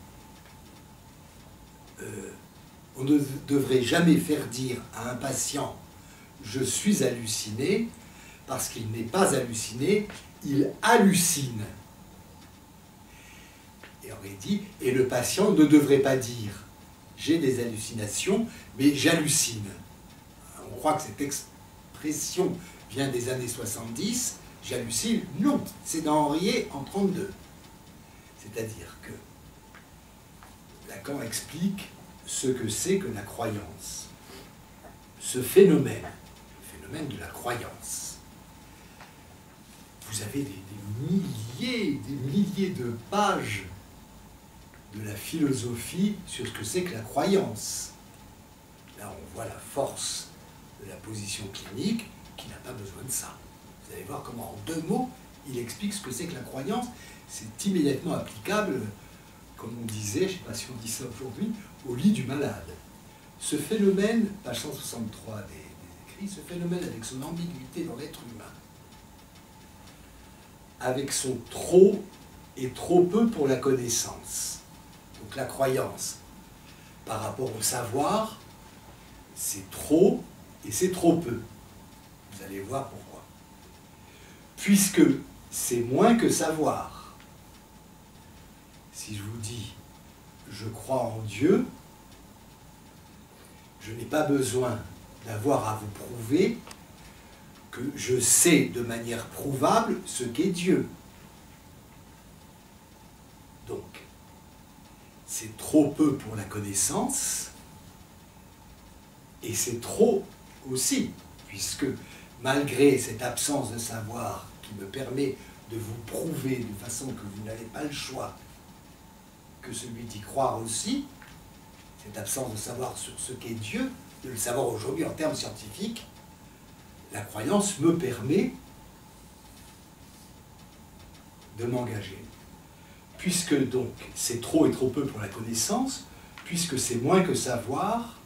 on ne devrait jamais faire dire à un patient « je suis halluciné » parce qu'il n'est pas halluciné, il hallucine. Et on dit, et le patient ne devrait pas dire « j'ai des hallucinations, mais j'hallucine ». On croit que cette expression vient des années 70, j'hallucine, non, c'est dans Henriet en 1932. C'est-à-dire que Lacan explique ce que c'est que la croyance. Ce phénomène, le phénomène de la croyance. Vous avez des milliers de pages de la philosophie sur ce que c'est que la croyance. Là, on voit la force de la position clinique qui n'a pas besoin de ça. Vous allez voir comment, en 2 mots, il explique ce que c'est que la croyance. C'est immédiatement applicable, comme on disait, je ne sais pas si on dit ça aujourd'hui, au lit du malade. Ce phénomène, page 163 des écrits, ce phénomène avec son ambiguïté dans l'être humain, avec son trop et trop peu pour la connaissance. Donc la croyance, par rapport au savoir, c'est trop et c'est trop peu. Vous allez voir pourquoi. Puisque c'est moins que savoir. Si je vous dis « je crois en Dieu », je n'ai pas besoin d'avoir à vous prouver que je sais de manière prouvable ce qu'est Dieu. Donc, c'est trop peu pour la connaissance, et c'est trop aussi, puisque malgré cette absence de savoir qui me permet de vous prouver de façon que vous n'avez pas le choix que celui d'y croire aussi, cette absence de savoir sur ce qu'est Dieu, de le savoir aujourd'hui en termes scientifiques, la croyance me permet de m'engager. Puisque donc c'est trop et trop peu pour la connaissance, puisque c'est moins que savoir,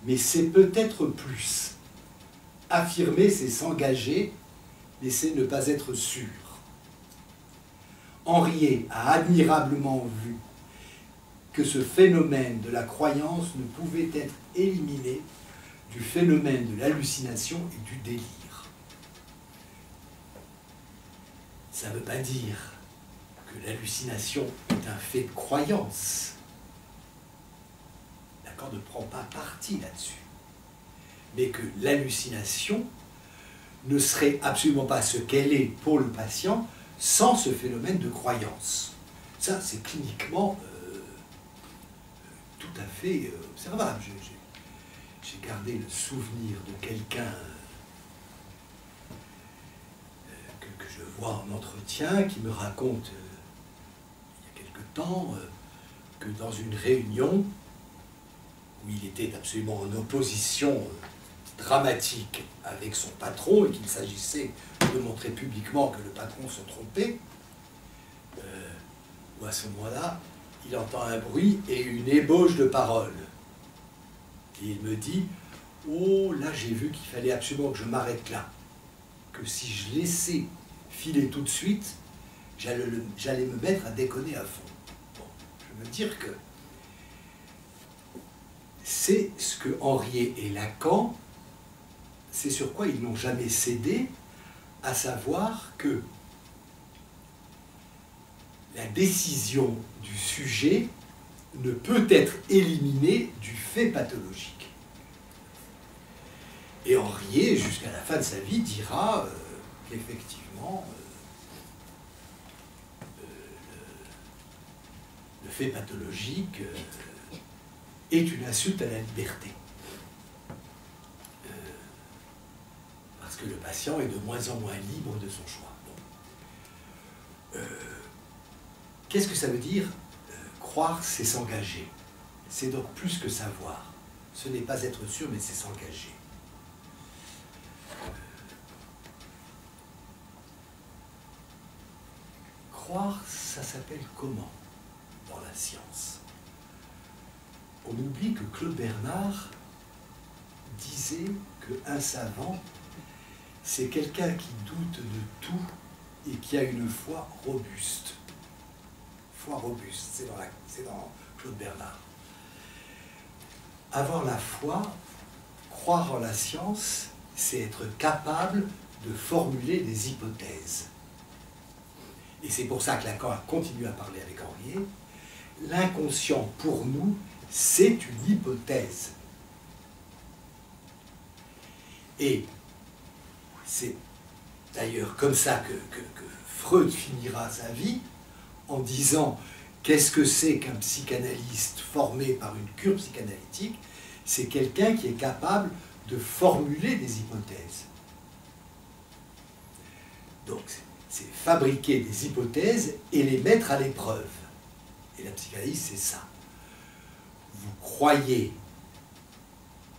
mais c'est peut-être plus. Affirmer, c'est s'engager, mais c'est ne pas être sûr. Henriet a admirablement vu que ce phénomène de la croyance ne pouvait être éliminé du phénomène de l'hallucination et du délire. Ça ne veut pas dire que l'hallucination est un fait de croyance. D'accord, ne prend pas parti là-dessus. Mais que l'hallucination ne serait absolument pas ce qu'elle est pour le patient sans ce phénomène de croyance. Ça, c'est cliniquement tout à fait observable. J'ai gardé le souvenir de quelqu'un que je vois en entretien qui me raconte il y a quelque temps que dans une réunion où il était absolument en opposition dramatique avec son patron et qu'il s'agissait de montrer publiquement que le patron se trompait, où à ce moment-là, il entend un bruit et une ébauche de parole. Et il me dit, oh, là j'ai vu qu'il fallait absolument que je m'arrête là, que si je laissais filer tout de suite, j'allais me mettre à déconner à fond. Bon, je veux dire que c'est ce que Henriet et Lacan, c'est sur quoi ils n'ont jamais cédé, à savoir que la décision du sujet ne peut être éliminée du fait pathologique. Et Henriet, jusqu'à la fin de sa vie, dira qu'effectivement, le fait pathologique est une insulte à la liberté. Parce que le patient est de moins en moins libre de son choix. Bon. Qu'est-ce que ça veut dire ? Croire, c'est s'engager. C'est donc plus que savoir. Ce n'est pas être sûr, mais c'est s'engager. Croire, ça s'appelle comment dans la science ? On oublie que Claude Bernard disait qu'un savant, c'est quelqu'un qui doute de tout et qui a une foi robuste. Foi robuste, c'est dans Claude Bernard. Avoir la foi, croire en la science, c'est être capable de formuler des hypothèses. Et c'est pour ça que Lacan a continué à parler avec Henriet. L'inconscient, pour nous, c'est une hypothèse. Et c'est d'ailleurs comme ça que Freud finira sa vie, en disant qu'est-ce que c'est qu'un psychanalyste formé par une cure psychanalytique? C'est quelqu'un qui est capable de formuler des hypothèses. Donc, c'est fabriquer des hypothèses et les mettre à l'épreuve. Et la psychanalyse, c'est ça. Vous croyez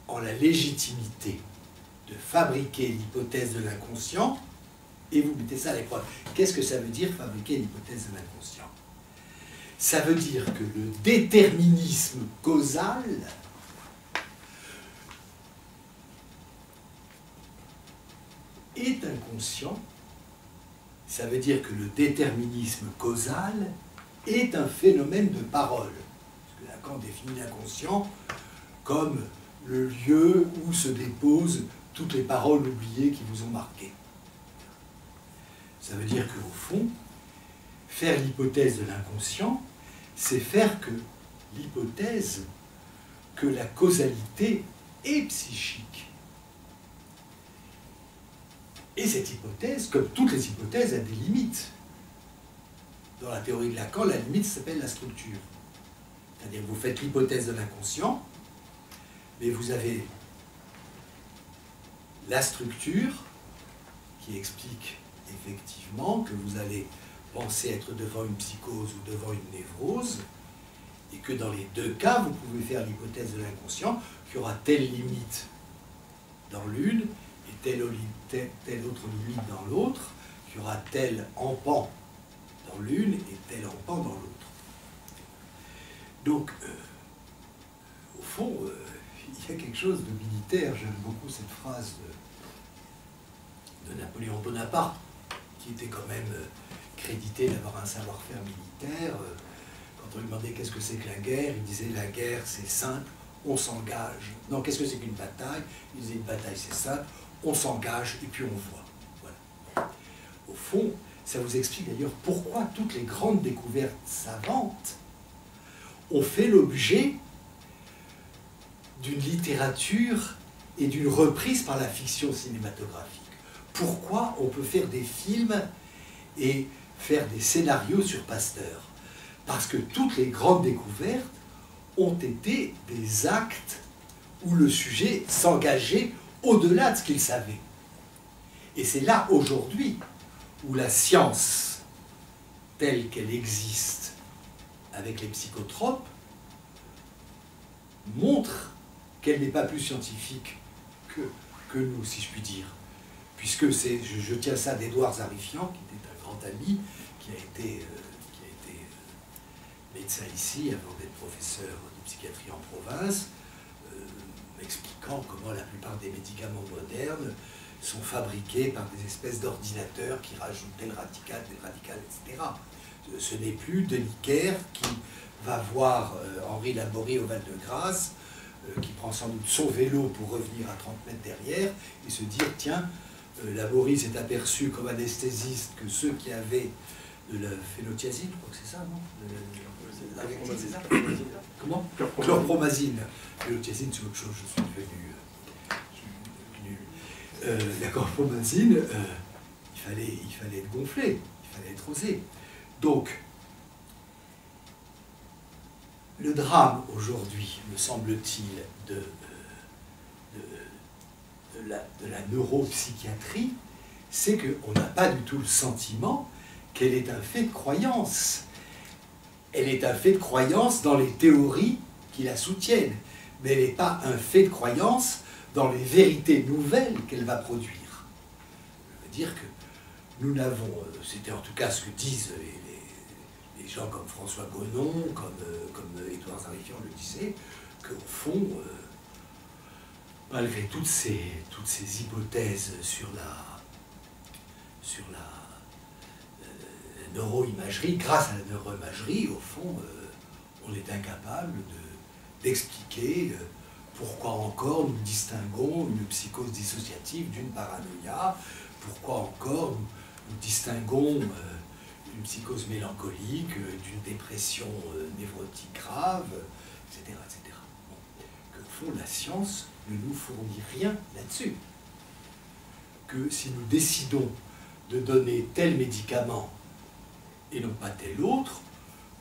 en la légitimité de fabriquer l'hypothèse de l'inconscient et vous mettez ça à l'épreuve. Qu'est-ce que ça veut dire, fabriquer l'hypothèse de l'inconscient? Ça veut dire que le déterminisme causal est inconscient. Ça veut dire que le déterminisme causal est un phénomène de parole. Parce que Lacan définit l'inconscient comme le lieu où se déposent toutes les paroles oubliées qui vous ont marqué. Ça veut dire qu'au fond, faire l'hypothèse de l'inconscient, c'est faire que l'hypothèse que la causalité est psychique. Et cette hypothèse, comme toutes les hypothèses, a des limites. Dans la théorie de Lacan, la limite s'appelle la structure. C'est-à-dire que vous faites l'hypothèse de l'inconscient, mais vous avez la structure qui explique effectivement que vous allez penser être devant une psychose ou devant une névrose, et que dans les deux cas, vous pouvez faire l'hypothèse de l'inconscient, qu'il y aura telle limite dans l'une et telle autre limite dans l'autre, qu'il y aura tel empan dans l'une et tel empan dans l'autre. Donc, au fond, il y a quelque chose de militaire. J'aime beaucoup cette phrase de Napoléon Bonaparte, qui était quand même crédité d'avoir un savoir-faire militaire. Quand on lui demandait qu'est-ce que c'est que la guerre, il disait la guerre c'est simple, on s'engage. Non, qu'est-ce que c'est qu'une bataille? Il disait une bataille c'est simple, on s'engage et puis on voit. Voilà. Au fond, ça vous explique d'ailleurs pourquoi toutes les grandes découvertes savantes ont fait l'objet d'une littérature et d'une reprise par la fiction cinématographique. Pourquoi on peut faire des films et faire des scénarios sur Pasteur? Parce que toutes les grandes découvertes ont été des actes où le sujet s'engageait au-delà de ce qu'il savait. Et c'est là, aujourd'hui, où la science, telle qu'elle existe avec les psychotropes, montre qu'elle n'est pas plus scientifique que nous, si je puis dire. Puisque je tiens ça d'Édouard Zarifian, qui était un grand ami, qui a été médecin ici, avant d'être professeur de psychiatrie en province, m'expliquant comment la plupart des médicaments modernes sont fabriqués par des espèces d'ordinateurs qui rajoutent tel radical, etc. Ce n'est plus Denis Kerr qui va voir Henri Laborie au Val-de-Grâce, qui prend sans doute son vélo pour revenir à 30 mètres derrière, et se dire, tiens, Laborie s'est aperçu comme anesthésiste que ceux qui avaient de la phénotiazine, je crois que c'est ça, non? C'est ça? Comment? Chlorpromazine. Phénotiazine, c'est autre chose, je suis devenu la chlorpromazine, il fallait être gonflé, il fallait être osé. Donc, le drame aujourd'hui, me semble-t-il, de la neuropsychiatrie, c'est qu'on n'a pas du tout le sentiment qu'elle est un fait de croyance. Elle est un fait de croyance dans les théories qui la soutiennent, mais elle n'est pas un fait de croyance dans les vérités nouvelles qu'elle va produire. Je veux dire que nous n'avons, c'était en tout cas ce que disent les gens comme François Gonon, comme Édouard Zarifian le disait, qu'au fond, malgré toutes ces hypothèses sur la neuroimagerie, grâce à la neuroimagerie, au fond, on est incapable d'expliquer pourquoi encore nous distinguons une psychose dissociative d'une paranoïa, pourquoi encore nous distinguons une psychose mélancolique d'une dépression névrotique grave, etc. etc. Bon. Qu'au fond, la science ne nous fournit rien là-dessus. Que si nous décidons de donner tel médicament et non pas tel autre,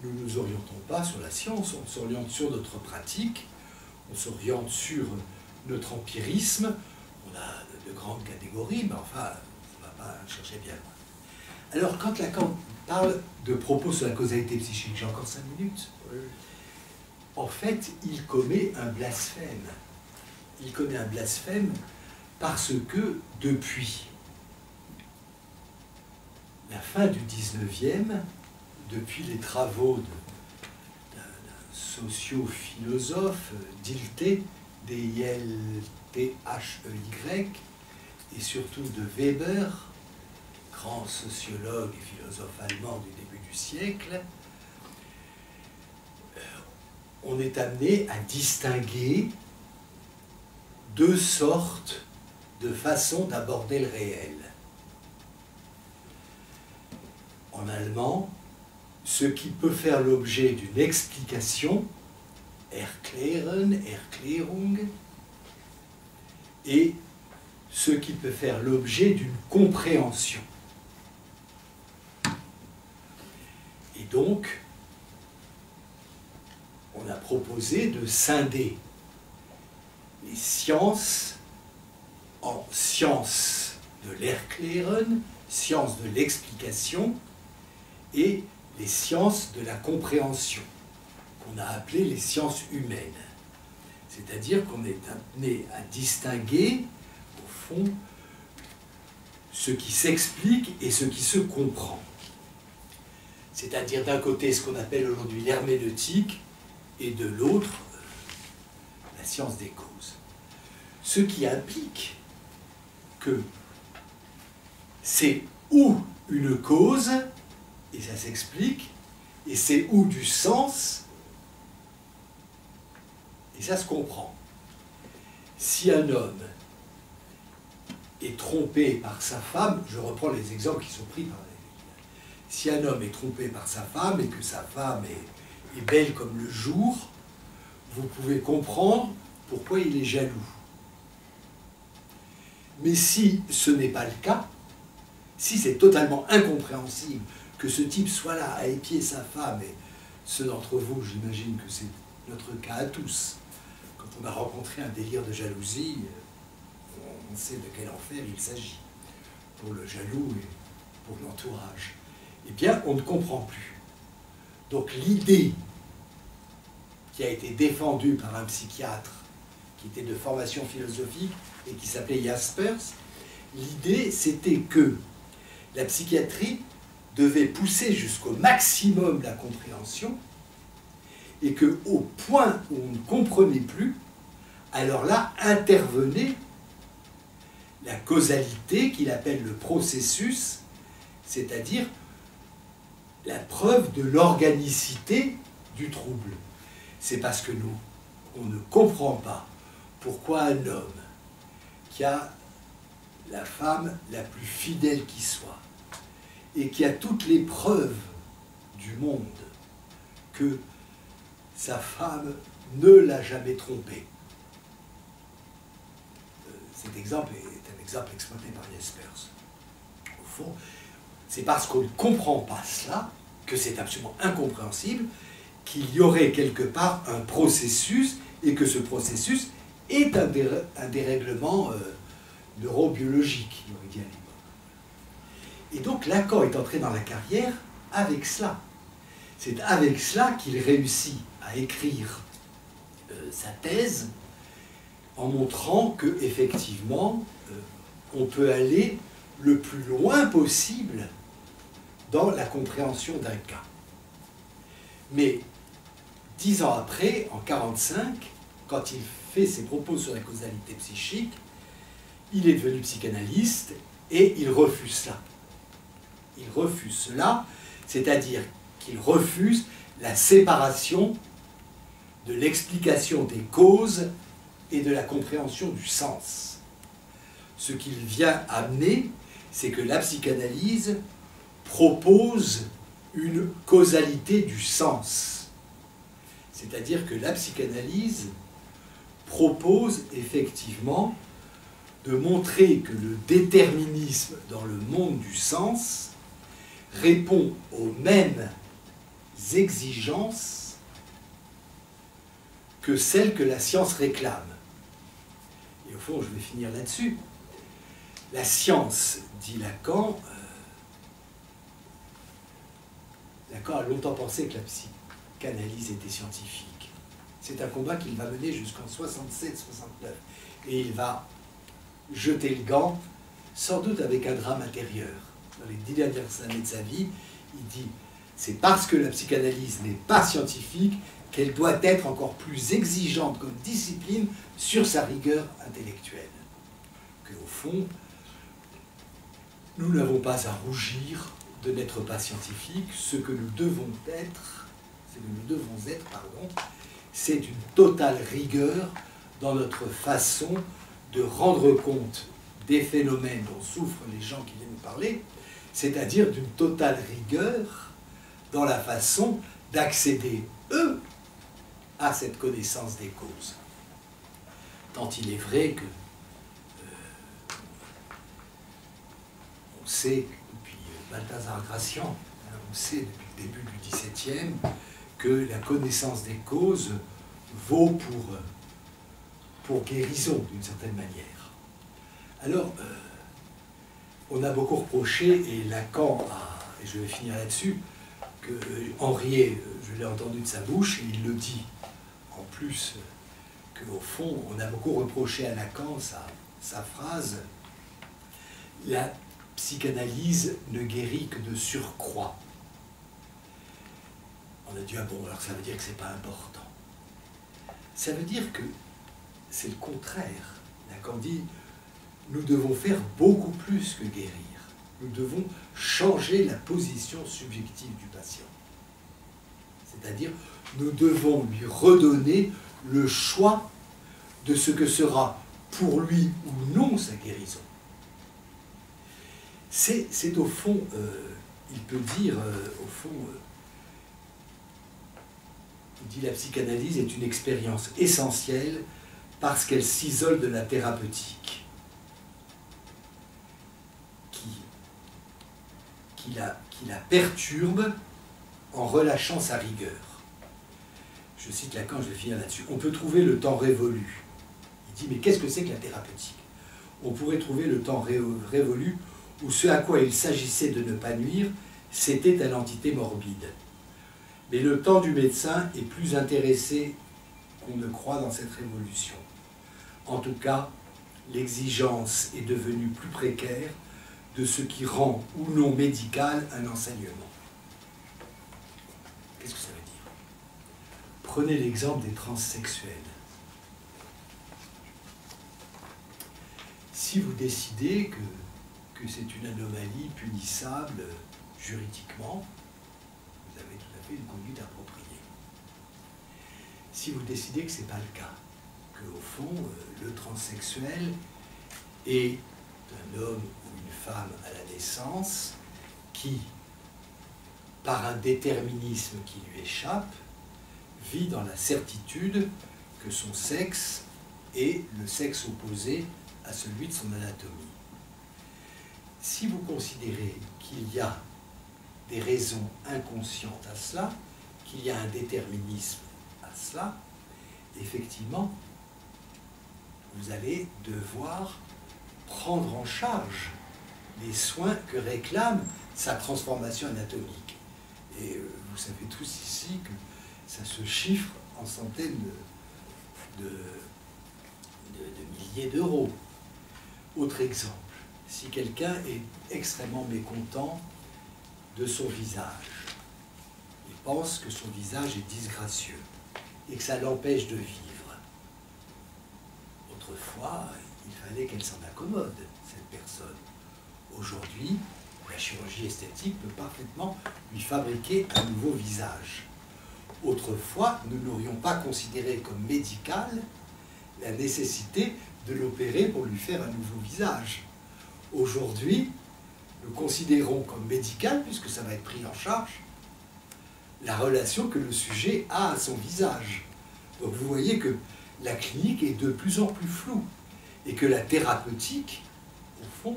nous ne nous orientons pas sur la science, on s'oriente sur notre pratique, on s'oriente sur notre empirisme, on a de grandes catégories, mais enfin, on ne va pas chercher bien loin. Alors, quand Lacan parle de propos sur la causalité psychique, j'ai encore 5 minutes, en fait, il commet un blasphème. Il commet un blasphème parce que, depuis la fin du 19e, depuis les travaux d'un socio-philosophe, Dilthey, D-I-L-T-H-E-Y, et surtout de Weber, grand sociologue et philosophe allemand du début du siècle, on est amené à distinguer deux sortes de façons d'aborder le réel. En allemand, ce qui peut faire l'objet d'une explication, erklären, Erklärung, et ce qui peut faire l'objet d'une compréhension. Et donc, on a proposé de scinder les sciences en sciences de l'Erklären, sciences de l'explication, et les sciences de la compréhension, qu'on a appelées les sciences humaines. C'est-à-dire qu'on est amené à distinguer, au fond, ce qui s'explique et ce qui se comprend. C'est-à-dire d'un côté ce qu'on appelle aujourd'hui l'herméneutique et de l'autre la science des causes. Ce qui implique que c'est ou une cause, et ça s'explique, et c'est ou du sens, et ça se comprend. Si un homme est trompé par sa femme, je reprends les exemples qui sont pris par la Bible. Si un homme est trompé par sa femme et que sa femme est belle comme le jour, vous pouvez comprendre pourquoi il est jaloux. Mais si ce n'est pas le cas, si c'est totalement incompréhensible que ce type soit là à épier sa femme, et ceux d'entre vous, j'imagine que c'est notre cas à tous, quand on a rencontré un délire de jalousie, on sait de quel enfer il s'agit, pour le jaloux et pour l'entourage. Eh bien, on ne comprend plus. Donc l'idée qui a été défendue par un psychiatre qui était de formation philosophique et qui s'appelait Jaspers, l'idée c'était que la psychiatrie devait pousser jusqu'au maximum la compréhension et qu'au point où on ne comprenait plus, alors là intervenait la causalité qu'il appelle le processus, c'est-à-dire la preuve de l'organicité du trouble. C'est parce que nous, on ne comprend pas pourquoi un homme qui a la femme la plus fidèle qui soit et qui a toutes les preuves du monde que sa femme ne l'a jamais trompé. Cet exemple est un exemple exploité par Jaspers. Au fond, c'est parce qu'on ne comprend pas cela que c'est absolument incompréhensible qu'il y aurait quelque part un processus et que ce processus est un dérèglement neurobiologique, il aurait dit à l'époque. Et donc Lacan est entré dans la carrière avec cela. C'est avec cela qu'il réussit à écrire sa thèse en montrant que effectivement on peut aller le plus loin possible dans la compréhension d'un cas. Mais 10 ans après, en 1945, quand il fait ses propos sur la causalité psychique, il est devenu psychanalyste et il refuse cela. Il refuse cela, c'est-à-dire qu'il refuse la séparation de l'explication des causes et de la compréhension du sens. Ce qu'il vient amener, c'est que la psychanalyse propose une causalité du sens. C'est-à-dire que la psychanalyse propose effectivement de montrer que le déterminisme dans le monde du sens répond aux mêmes exigences que celles que la science réclame. Et au fond, je vais finir là-dessus. La science, dit Lacan, Lacan a longtemps pensé que la psychanalyse était scientifique. C'est un combat qu'il va mener jusqu'en 67-69. Et il va jeter le gant, sans doute avec un drame intérieur. Dans les 10 dernières années de sa vie, il dit « C'est parce que la psychanalyse n'est pas scientifique qu'elle doit être encore plus exigeante comme discipline sur sa rigueur intellectuelle. » Qu'au fond, nous n'avons pas à rougir de n'être pas scientifique. Ce que nous devons être, c'est une totale rigueur dans notre façon de rendre compte des phénomènes dont souffrent les gens qui viennent nous parler, c'est-à-dire d'une totale rigueur dans la façon d'accéder, eux, à cette connaissance des causes. Tant il est vrai que on sait, depuis Balthazar Gracian, on sait depuis le début du XVIIe, que la connaissance des causes vaut pour guérison, d'une certaine manière. Alors, on a beaucoup reproché, et Lacan et je vais finir là-dessus, que Henriet, je l'ai entendu de sa bouche, et il le dit en plus, qu'au fond, on a beaucoup reproché à Lacan sa phrase « La psychanalyse ne guérit que de surcroît ». On a dit « Ah bon, alors ça veut dire que c'est pas important ». Ça veut dire que c'est le contraire. Lacan dit « Nous devons faire beaucoup plus que guérir. Nous devons changer la position subjective du patient. » C'est-à-dire, nous devons lui redonner le choix de ce que sera pour lui ou non sa guérison. C'est au fond, il peut dire, au fond, il dit la psychanalyse est une expérience essentielle parce qu'elle s'isole de la thérapeutique, qui la perturbe en relâchant sa rigueur. Je cite Lacan, je vais finir là-dessus. On peut trouver le temps révolu. Il dit, mais qu'est-ce que c'est que la thérapeutique? On pourrait trouver le temps révolu où ce à quoi il s'agissait de ne pas nuire, c'était à l'entité morbide. Mais le temps du médecin est plus intéressé qu'on ne croit dans cette révolution. En tout cas, l'exigence est devenue plus précaire de ce qui rend ou non médical un enseignement. Qu'est-ce que ça veut dire? Prenez l'exemple des transsexuels. Si vous décidez que c'est une anomalie punissable juridiquement, vous avez tout à fait une conduite appropriée. Si vous décidez que ce n'est pas le cas, qu'au fond, le transsexuel est un homme ou une femme à la naissance qui, par un déterminisme qui lui échappe, vit dans la certitude que son sexe est le sexe opposé à celui de son anatomie. Si vous considérez qu'il y a des raisons inconscientes à cela, qu'il y a un déterminisme à cela, effectivement, vous allez devoir prendre en charge les soins que réclame sa transformation anatomique. Et vous savez tous ici que ça se chiffre en centaines de milliers d'euros. Autre exemple, si quelqu'un est extrêmement mécontent de son visage, il pense que son visage est disgracieux et que ça l'empêche de vivre. Autrefois, il fallait qu'elle s'en accommode, cette personne. Aujourd'hui, la chirurgie esthétique peut parfaitement lui fabriquer un nouveau visage. Autrefois, nous n'aurions pas considéré comme médical la nécessité de l'opérer pour lui faire un nouveau visage. Aujourd'hui, nous considérons comme médical, puisque ça va être pris en charge, la relation que le sujet a à son visage. Donc vous voyez que la clinique est de plus en plus floue et que la thérapeutique, au fond,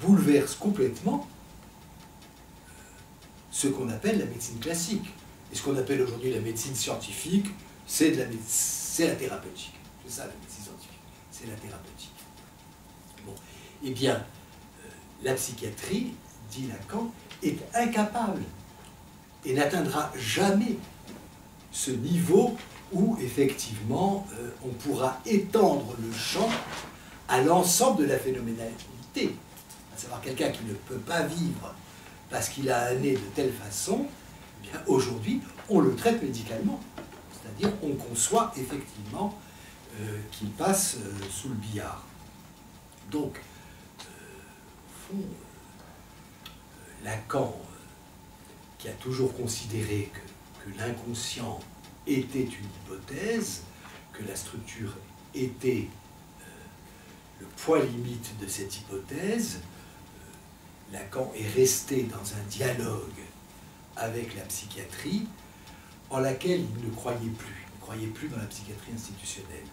bouleverse complètement ce qu'on appelle la médecine classique. Et ce qu'on appelle aujourd'hui la médecine scientifique, c'est la thérapeutique. C'est ça la médecine scientifique, c'est la thérapeutique. Bon, eh bien, la psychiatrie, dit Lacan, est incapable et n'atteindra jamais ce niveau où, effectivement, on pourra étendre le champ à l'ensemble de la phénoménalité. À savoir quelqu'un qui ne peut pas vivre parce qu'il a un nez de telle façon, eh bien, aujourd'hui, on le traite médicalement. C'est-à-dire, on conçoit effectivement qu'il passe sous le billard. Donc, au fond, Lacan, qui a toujours considéré que l'inconscient était une hypothèse, que la structure était le point limite de cette hypothèse, Lacan est resté dans un dialogue avec la psychiatrie, en laquelle il ne croyait plus. Il ne croyait plus dans la psychiatrie institutionnelle,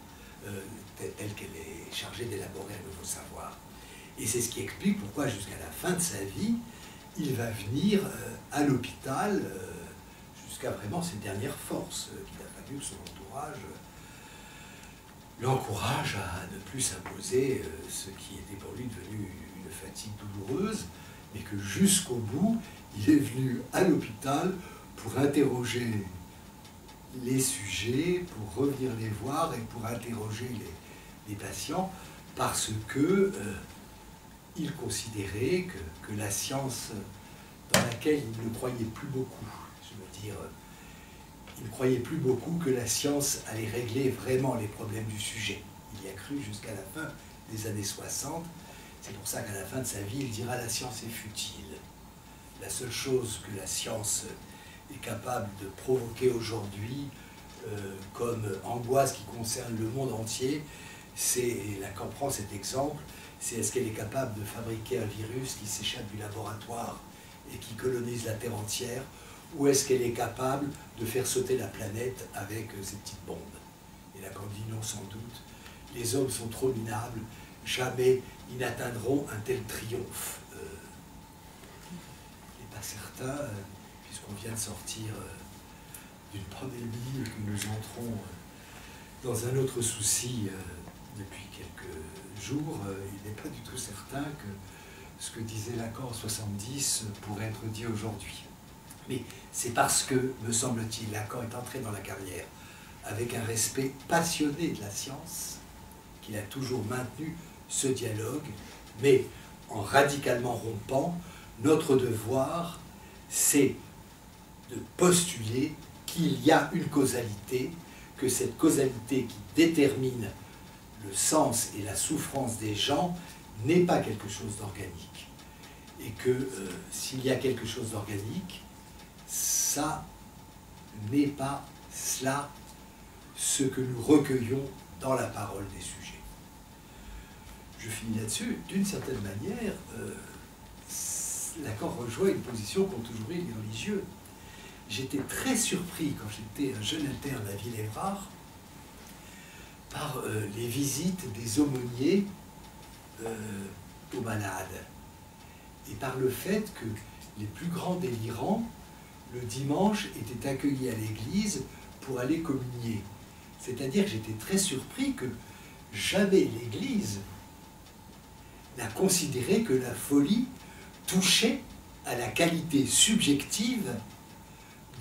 telle qu'elle est chargée d'élaborer un nouveau savoir. Et c'est ce qui explique pourquoi, jusqu'à la fin de sa vie, il va venir à l'hôpital jusqu'à vraiment ses dernières forces, qu'il a fallu que son entourage l'encourage à ne plus s'imposer ce qui était pour lui devenu une fatigue douloureuse, mais que jusqu'au bout, il est venu à l'hôpital pour interroger les sujets, pour revenir les voir et pour interroger les patients, parce que il considérait que la science dans laquelle il ne croyait plus beaucoup, je veux dire, il ne croyait plus beaucoup que la science allait régler vraiment les problèmes du sujet. Il y a cru jusqu'à la fin des années 60. C'est pour ça qu'à la fin de sa vie, il dira « la science est futile ». La seule chose que la science est capable de provoquer aujourd'hui comme angoisse qui concerne le monde entier, c'est, et Lacan prend cet exemple, c'est est-ce qu'elle est capable de fabriquer un virus qui s'échappe du laboratoire et qui colonise la Terre entière, ou est-ce qu'elle est capable de faire sauter la planète avec ces petites bombes? Et Lacan dit non, sans doute, les hommes sont trop minables, jamais ils n'atteindront un tel triomphe. Il n'est pas certain, puisqu'on vient de sortir d'une pandémie et que nous entrons dans un autre souci depuis quelques jours, il n'est pas du tout certain que ce que disait Lacan en 70 pourrait être dit aujourd'hui. Mais c'est parce que, me semble-t-il, Lacan est entré dans la carrière avec un respect passionné de la science, qu'il a toujours maintenu ce dialogue, mais en radicalement rompant, notre devoir, c'est de postuler qu'il y a une causalité, que cette causalité qui détermine le sens et la souffrance des gens n'est pas quelque chose d'organique. Et que s'il y a quelque chose d'organique, ça n'est pas cela ce que nous recueillons dans la parole des sujets. Je finis là-dessus. D'une certaine manière, Lacan rejoint une position qu'ont toujours eu les religieux. J'étais très surpris quand j'étais un jeune interne à Villévrard par les visites des aumôniers aux malades et par le fait que les plus grands délirants le dimanche étaient accueillis à l'église pour aller communier. C'est-à-dire que j'étais très surpris que jamais l'église n'a considéré que la folie touchait à la qualité subjective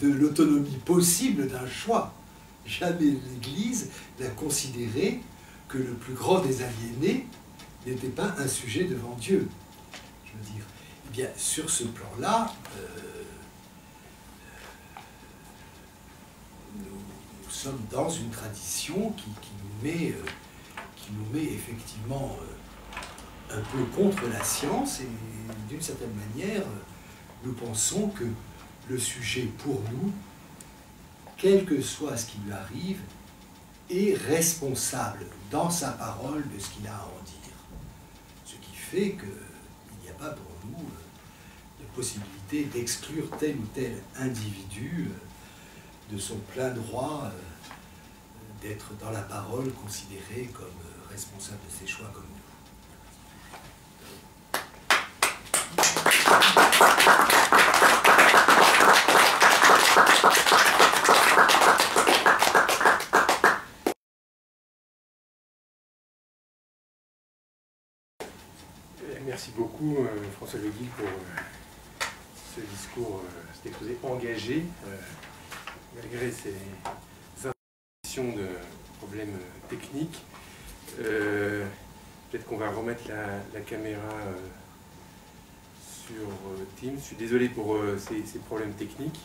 de l'autonomie possible d'un choix. Jamais l'Église n'a considéré que le plus grand des aliénés n'était pas un sujet devant Dieu. Je veux dire, eh bien, sur ce plan-là, nous sommes dans une tradition qui nous met effectivement un peu contre la science, et d'une certaine manière, nous pensons que le sujet pour nous, quel que soit ce qui lui arrive, est responsable dans sa parole de ce qu'il a à en dire. Ce qui fait qu'il n'y a pas pour nous de possibilité d'exclure tel ou tel individu de son plein droit d'être dans la parole considéré comme responsable de ses choix comme nous. Merci beaucoup François Le Guil pour ce discours, cet exposé engagé, malgré ces interventions de problèmes techniques. Peut-être qu'on va remettre la caméra sur Teams. Je suis désolé pour ces problèmes techniques.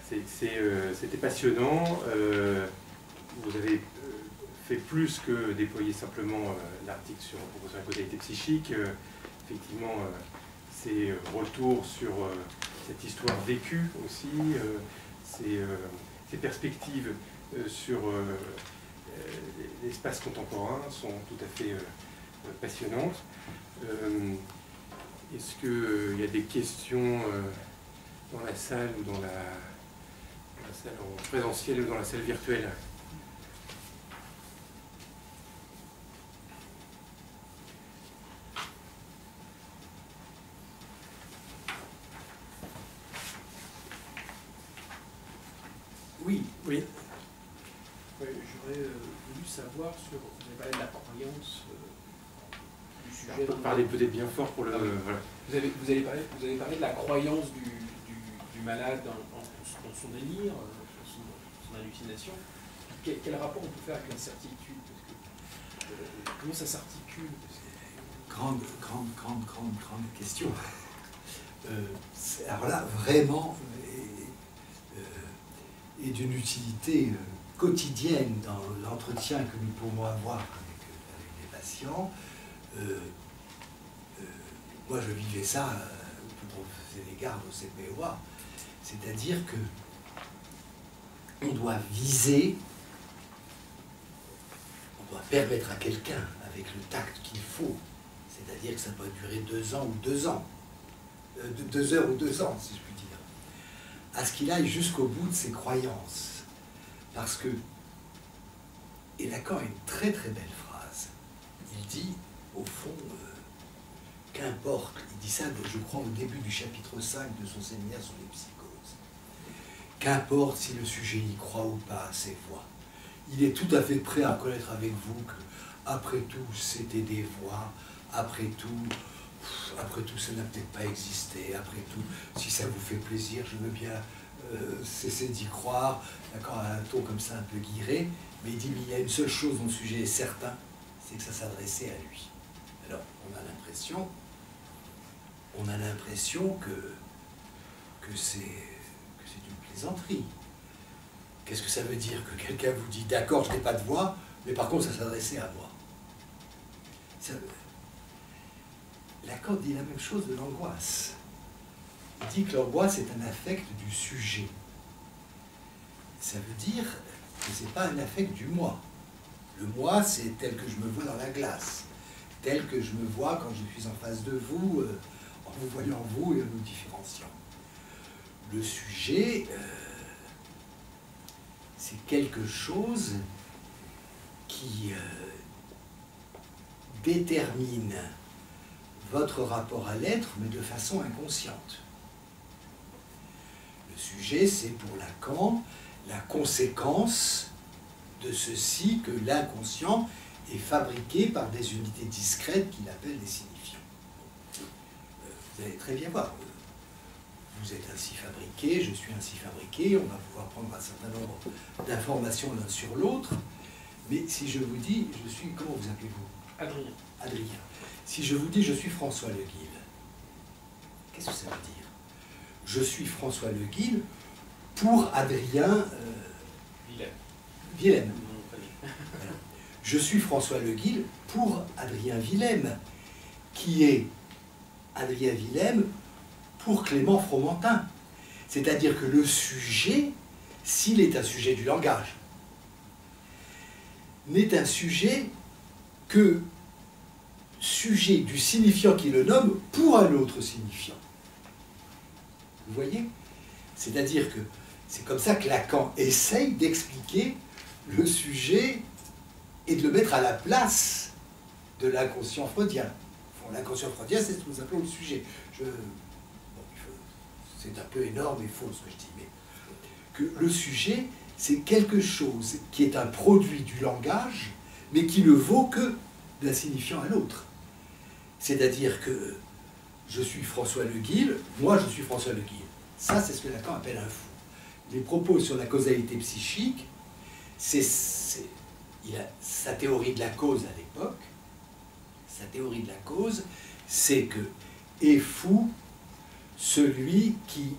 C'était passionnant. Vous avez fait plus que déployer simplement l'article sur la causalité psychique. Effectivement, ces retours sur cette histoire vécue aussi, ces perspectives sur l'espace contemporain sont tout à fait passionnantes. Est-ce qu'il y a des questions dans la salle ou dans la salle en présentiel ou dans la salle virtuelle? Oui. Oui. Ouais, j'aurais voulu savoir sur, vous avez parlé de la croyance du sujet. On peut parler peut-être bien fort pour le... voilà. Vous avez parlé de la croyance du malade dans son délire, dans son hallucination. Quel rapport on peut faire avec l'incertitude? Comment ça s'articule? Grande question. Alors là, vraiment, et d'une utilité quotidienne dans l'entretien que nous pouvons avoir avec les patients. Moi, je vivais ça pour ces égards au CPOA, c'est-à-dire que on doit viser, on doit permettre à quelqu'un, avec le tact qu'il faut, c'est-à-dire que ça doit durer 2 ans ou 2 ans, 2 heures ou 2 ans, si je puis dire, à ce qu'il aille jusqu'au bout de ses croyances. Parce que, et Lacan a une très très belle phrase, il dit, au fond, qu'importe, il dit ça, je crois, au début du chapitre 5 de son séminaire sur les psychoses, qu'importe si le sujet y croit ou pas à ses voix, il est tout à fait prêt à reconnaître avec vous que, après tout, c'était des voix, après tout, ça n'a peut-être pas existé, après tout, si ça vous fait plaisir, je veux bien cesser d'y croire, d'accord, à un ton comme ça un peu guiré, mais il dit, mais il y a une seule chose dont le sujet est certain, c'est que ça s'adressait à lui. Alors, on a l'impression que c'est une plaisanterie. Qu'est-ce que ça veut dire? Que quelqu'un vous dit, d'accord, je n'ai pas de voix, mais par contre, ça s'adressait à moi. Lacan dit la même chose de l'angoisse. Il dit que l'angoisse est un affect du sujet. Ça veut dire que ce n'est pas un affect du moi. Le moi, c'est tel que je me vois dans la glace, tel que je me vois quand je suis en face de vous, en vous voyant vous et en nous différenciant. Le sujet, c'est quelque chose qui détermine votre rapport à l'être, mais de façon inconsciente. Le sujet, c'est pour Lacan la conséquence de ceci que l'inconscient est fabriqué par des unités discrètes qu'il appelle les signifiants. Vous allez très bien voir. Vous êtes ainsi fabriqué, je suis ainsi fabriqué, on va pouvoir prendre un certain nombre d'informations l'un sur l'autre, mais si je vous dis, je suis, comment vous appelez-vous? Adrien. Adrien. Si je vous dis, je suis François Le Guil, qu'est-ce que ça veut dire? Je suis François Le Guil pour Adrien Willem. Voilà. Je suis François Le Guil pour Adrien Willem, qui est Adrien Willem pour Clément Fromentin. C'est-à-dire que le sujet, s'il est un sujet du langage, n'est un sujet que sujet du signifiant qui le nomme pour un autre signifiant. Vous voyez? C'est-à-dire que c'est comme ça que Lacan essaye d'expliquer le sujet et de le mettre à la place de l'inconscient freudien. Bon, l'inconscient freudien, c'est ce que nous appelons le sujet. C'est un peu énorme et faux ce que je dis, mais que le sujet, c'est quelque chose qui est un produit du langage, mais qui ne vaut que d'un signifiant à l'autre. C'est-à-dire que je suis François Le Guil, moi je suis François Le Guil. Ça, c'est ce que Lacan appelle un fou. Les propos sur la causalité psychique, il a sa théorie de la cause à l'époque. Sa théorie de la cause, c'est que est fou celui qui,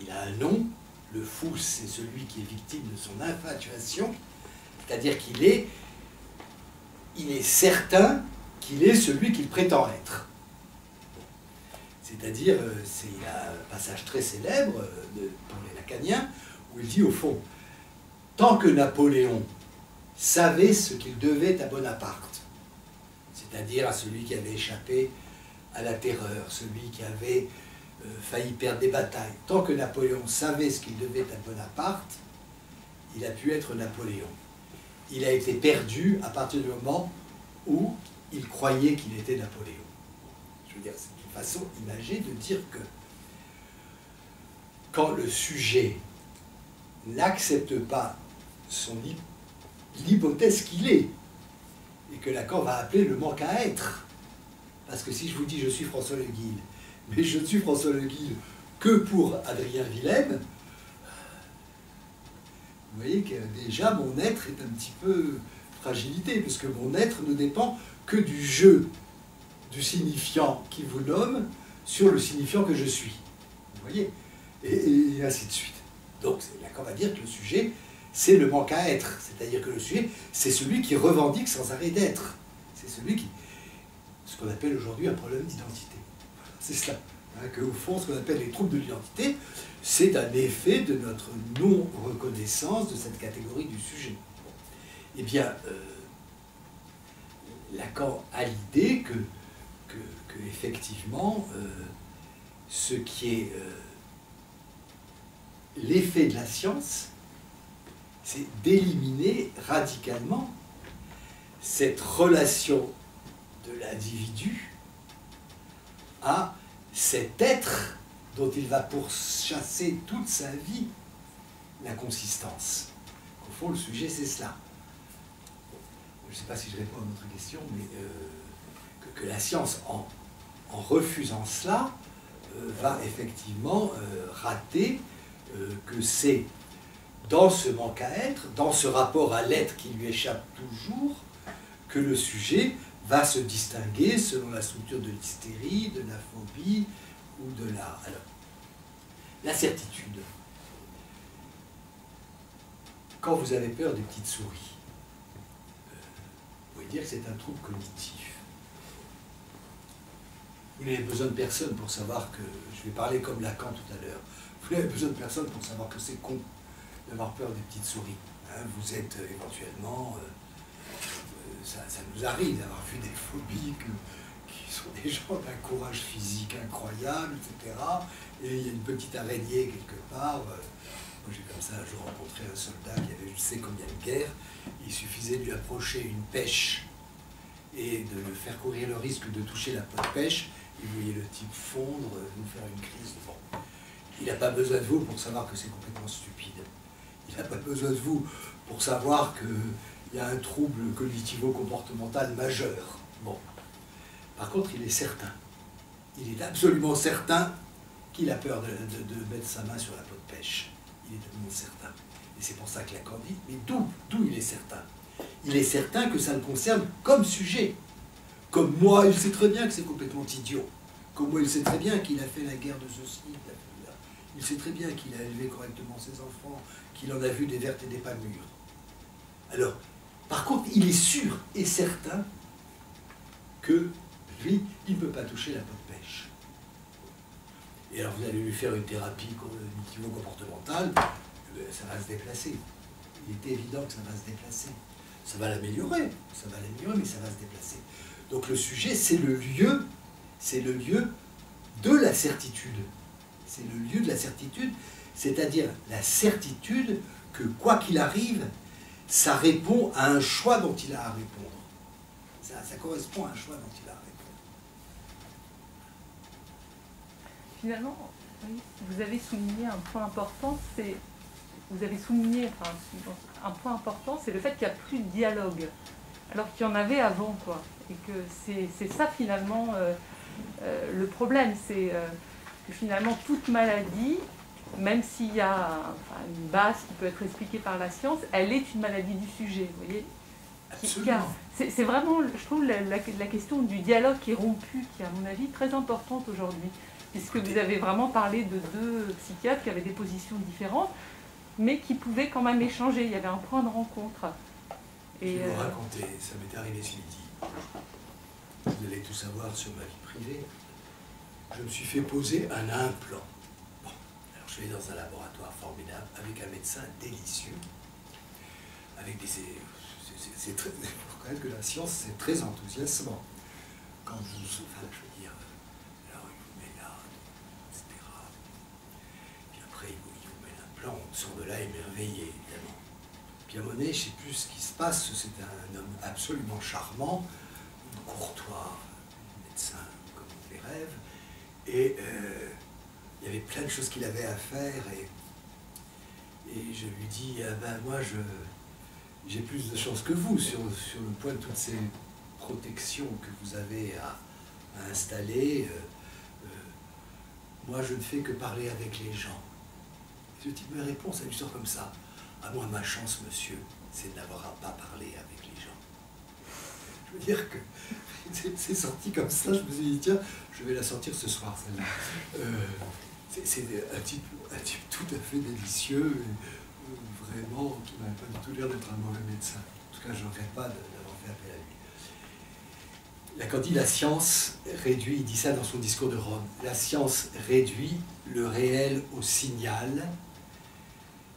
il a un nom, le fou, c'est celui qui est victime de son infatuation, c'est-à-dire qu'il est certain qu'il est celui qu'il prétend être. C'est-à-dire, il y a un passage très célèbre pour les lacaniens, où il dit au fond, tant que Napoléon savait ce qu'il devait à Bonaparte, c'est-à-dire à celui qui avait échappé à la terreur, celui qui avait failli perdre des batailles. Tant que Napoléon savait ce qu'il devait à Bonaparte, il a pu être Napoléon. Il a été perdu à partir du moment où il croyait qu'il était Napoléon. Je veux dire, c'est une façon imagée de dire que quand le sujet n'accepte pas l'hypothèse qu'il est, et que Lacan va appeler le manque à être. Parce que si je vous dis je suis François Le Guil, mais je ne suis François Le Guil que pour Adrien Willem, vous voyez que déjà mon être est un petit peu fragilité, puisque mon être ne dépend que du jeu du signifiant qui vous nomme sur le signifiant que je suis. Vous voyez, et ainsi de suite. Donc Lacan va dire que le sujet, c'est le manque à être. C'est-à-dire que le sujet, c'est celui qui revendique sans arrêt d'être. C'est celui qui... ce qu'on appelle aujourd'hui un problème d'identité. C'est cela. Hein, qu'au fond, ce qu'on appelle les troubles de l'identité, c'est un effet de notre non-reconnaissance de cette catégorie du sujet. Eh bien, Lacan a l'idée que effectivement, ce qui est l'effet de la science, c'est d'éliminer radicalement cette relation de l'individu à cet être dont il va pourchasser toute sa vie la consistance. Au fond, le sujet, c'est cela. Je ne sais pas si je réponds à votre question, mais que la science, en refusant cela, va effectivement rater que c'est dans ce manque à être, dans ce rapport à l'être qui lui échappe toujours, que le sujet va se distinguer selon la structure de l'hystérie, de la phobie ou de la... Alors, la certitude. Quand vous avez peur des petites souris, vous pouvez dire que c'est un trouble cognitif. Vous n'avez besoin de personne pour savoir que... Je vais parler comme Lacan tout à l'heure. Vous n'avez besoin de personne pour savoir que c'est con d'avoir peur des petites souris. Hein, vous êtes éventuellement... ça nous arrive d'avoir vu des phobies qui sont des gens d'un courage physique incroyable, etc. Et il y a une petite araignée quelque part. Moi, j'ai comme ça un jour rencontré un soldat qui avait je sais combien de guerres. Il suffisait de lui approcher une pêche et de le faire courir le risque de toucher la peau de pêche. Et vous voyez le type fondre, nous faire une crise. Bon. Il n'a pas besoin de vous pour savoir que c'est complètement stupide. Il n'a pas besoin de vous pour savoir qu'il y a un trouble cognitivo-comportemental majeur. Bon. Par contre, il est certain. Il est absolument certain qu'il a peur de mettre sa main sur la peau de pêche. Il est absolument certain. Et c'est pour ça que Lacan dit, mais d'où il est certain? Il est certain que ça le concerne comme sujet. Comme moi, il sait très bien que c'est complètement idiot. Comme moi, il sait très bien qu'il a fait la guerre de ceci, il sait très bien qu'il a élevé correctement ses enfants, qu'il en a vu des vertes et des pas mûres. Alors, par contre, il est sûr et certain que, lui, il ne peut pas toucher la peau de pêche. Et alors, vous allez lui faire une thérapie cognitivo-comportementale, ça va se déplacer. Il est évident que ça va se déplacer. Ça va l'améliorer, mais ça va se déplacer. Donc le sujet, c'est le lieu de la certitude. C'est le lieu de la certitude, c'est-à-dire la certitude que, quoi qu'il arrive, ça répond à un choix dont il a à répondre. Ça correspond à un choix dont il a à répondre. Finalement, oui, vous avez souligné un point important, c'est le fait qu'il n'y a plus de dialogue, alors qu'il y en avait avant, quoi. Et que c'est ça finalement le problème, c'est que finalement toute maladie, même s'il y a une base qui peut être expliquée par la science, elle est une maladie du sujet, vous voyez. C'est vraiment, je trouve, la question du dialogue qui est rompu, qui est à mon avis très importante aujourd'hui, puisque vous avez vraiment parlé de deux psychiatres qui avaient des positions différentes, mais qui pouvaient quand même échanger, il y avait un point de rencontre. Et je vais vous raconter, ça m'est arrivé ce midi. Vous allez tout savoir sur ma vie privée. Je me suis fait poser un implant. Bon, alors je vais dans un laboratoire formidable avec un médecin délicieux, avec des... C'est très... Il faut reconnaître que la science, c'est très enthousiasmant. quand vous, enfin, je veux dire, alors il vous met là, etc. Puis après, il vous met l'implant, on sort de là émerveillé, évidemment. Puis à Monet, je ne sais plus ce qui se passe, c'était un homme absolument charmant, courtois, médecin comme on les rêve, et il y avait plein de choses qu'il avait à faire, et je lui dis, ah ben moi j'ai plus de chance que vous sur le point de toutes ces protections que vous avez à installer. Moi je ne fais que parler avec les gens. Et ce type me répond, ça lui sort comme ça. Ah moi ma chance monsieur, c'est de n'avoir pas parlé avec les gens. Je veux dire que c'est sorti comme ça, je me suis dit tiens, je vais la sortir ce soir celle-là. C'est un type tout à fait délicieux, et, vraiment, qui n'a pas du tout l'air d'être un mauvais médecin. En tout cas, je ne regrette pas d'avoir fait appel à lui. Là, quand dit la science réduit, il dit ça dans son discours de Rome, la science réduit le réel au signal,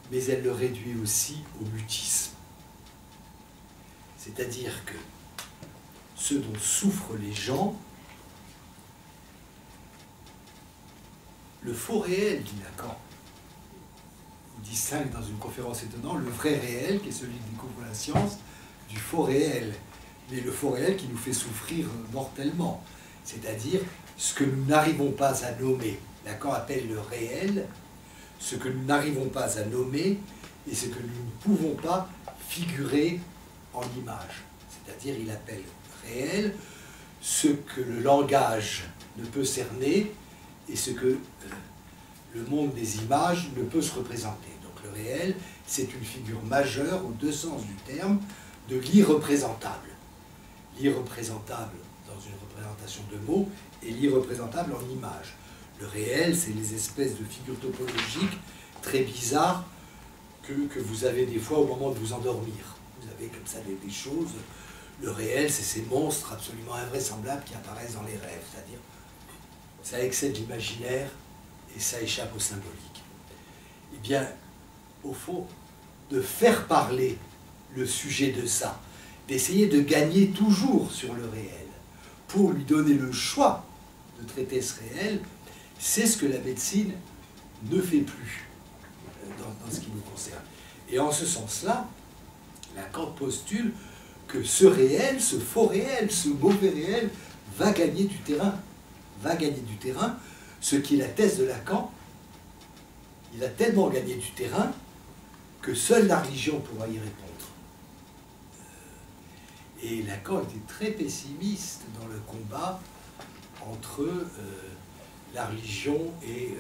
mais elle le réduit aussi au mutisme. C'est-à-dire que ce dont souffrent les gens, le faux réel, dit Lacan, il distingue dans une conférence étonnante le vrai réel, qui est celui qui découvre la science, du faux réel. Mais le faux réel qui nous fait souffrir mortellement, c'est-à-dire ce que nous n'arrivons pas à nommer. Lacan appelle le réel ce que nous n'arrivons pas à nommer et ce que nous ne pouvons pas figurer en image. C'est-à-dire il appelle réel ce que le langage ne peut cerner et ce que le monde des images ne peut se représenter. Donc le réel, c'est une figure majeure, aux deux sens du terme, de l'irreprésentable. L'irreprésentable dans une représentation de mots et l'irreprésentable en image. Le réel, c'est les espèces de figures topologiques très bizarres que vous avez des fois au moment de vous endormir. Vous avez comme ça des choses. Le réel, c'est ces monstres absolument invraisemblables qui apparaissent dans les rêves. C'est-à-dire, ça excède l'imaginaire et ça échappe au symbolique. Eh bien, au fond, de faire parler le sujet de ça, d'essayer de gagner toujours sur le réel, pour lui donner le choix de traiter ce réel, c'est ce que la médecine ne fait plus dans ce qui nous concerne. Et en ce sens-là, Lacan postule que ce réel, ce faux réel, ce mauvais réel, va gagner du terrain. Va gagner du terrain, ce qui est la thèse de Lacan. Il a tellement gagné du terrain que seule la religion pourra y répondre. Et Lacan était très pessimiste dans le combat entre la religion et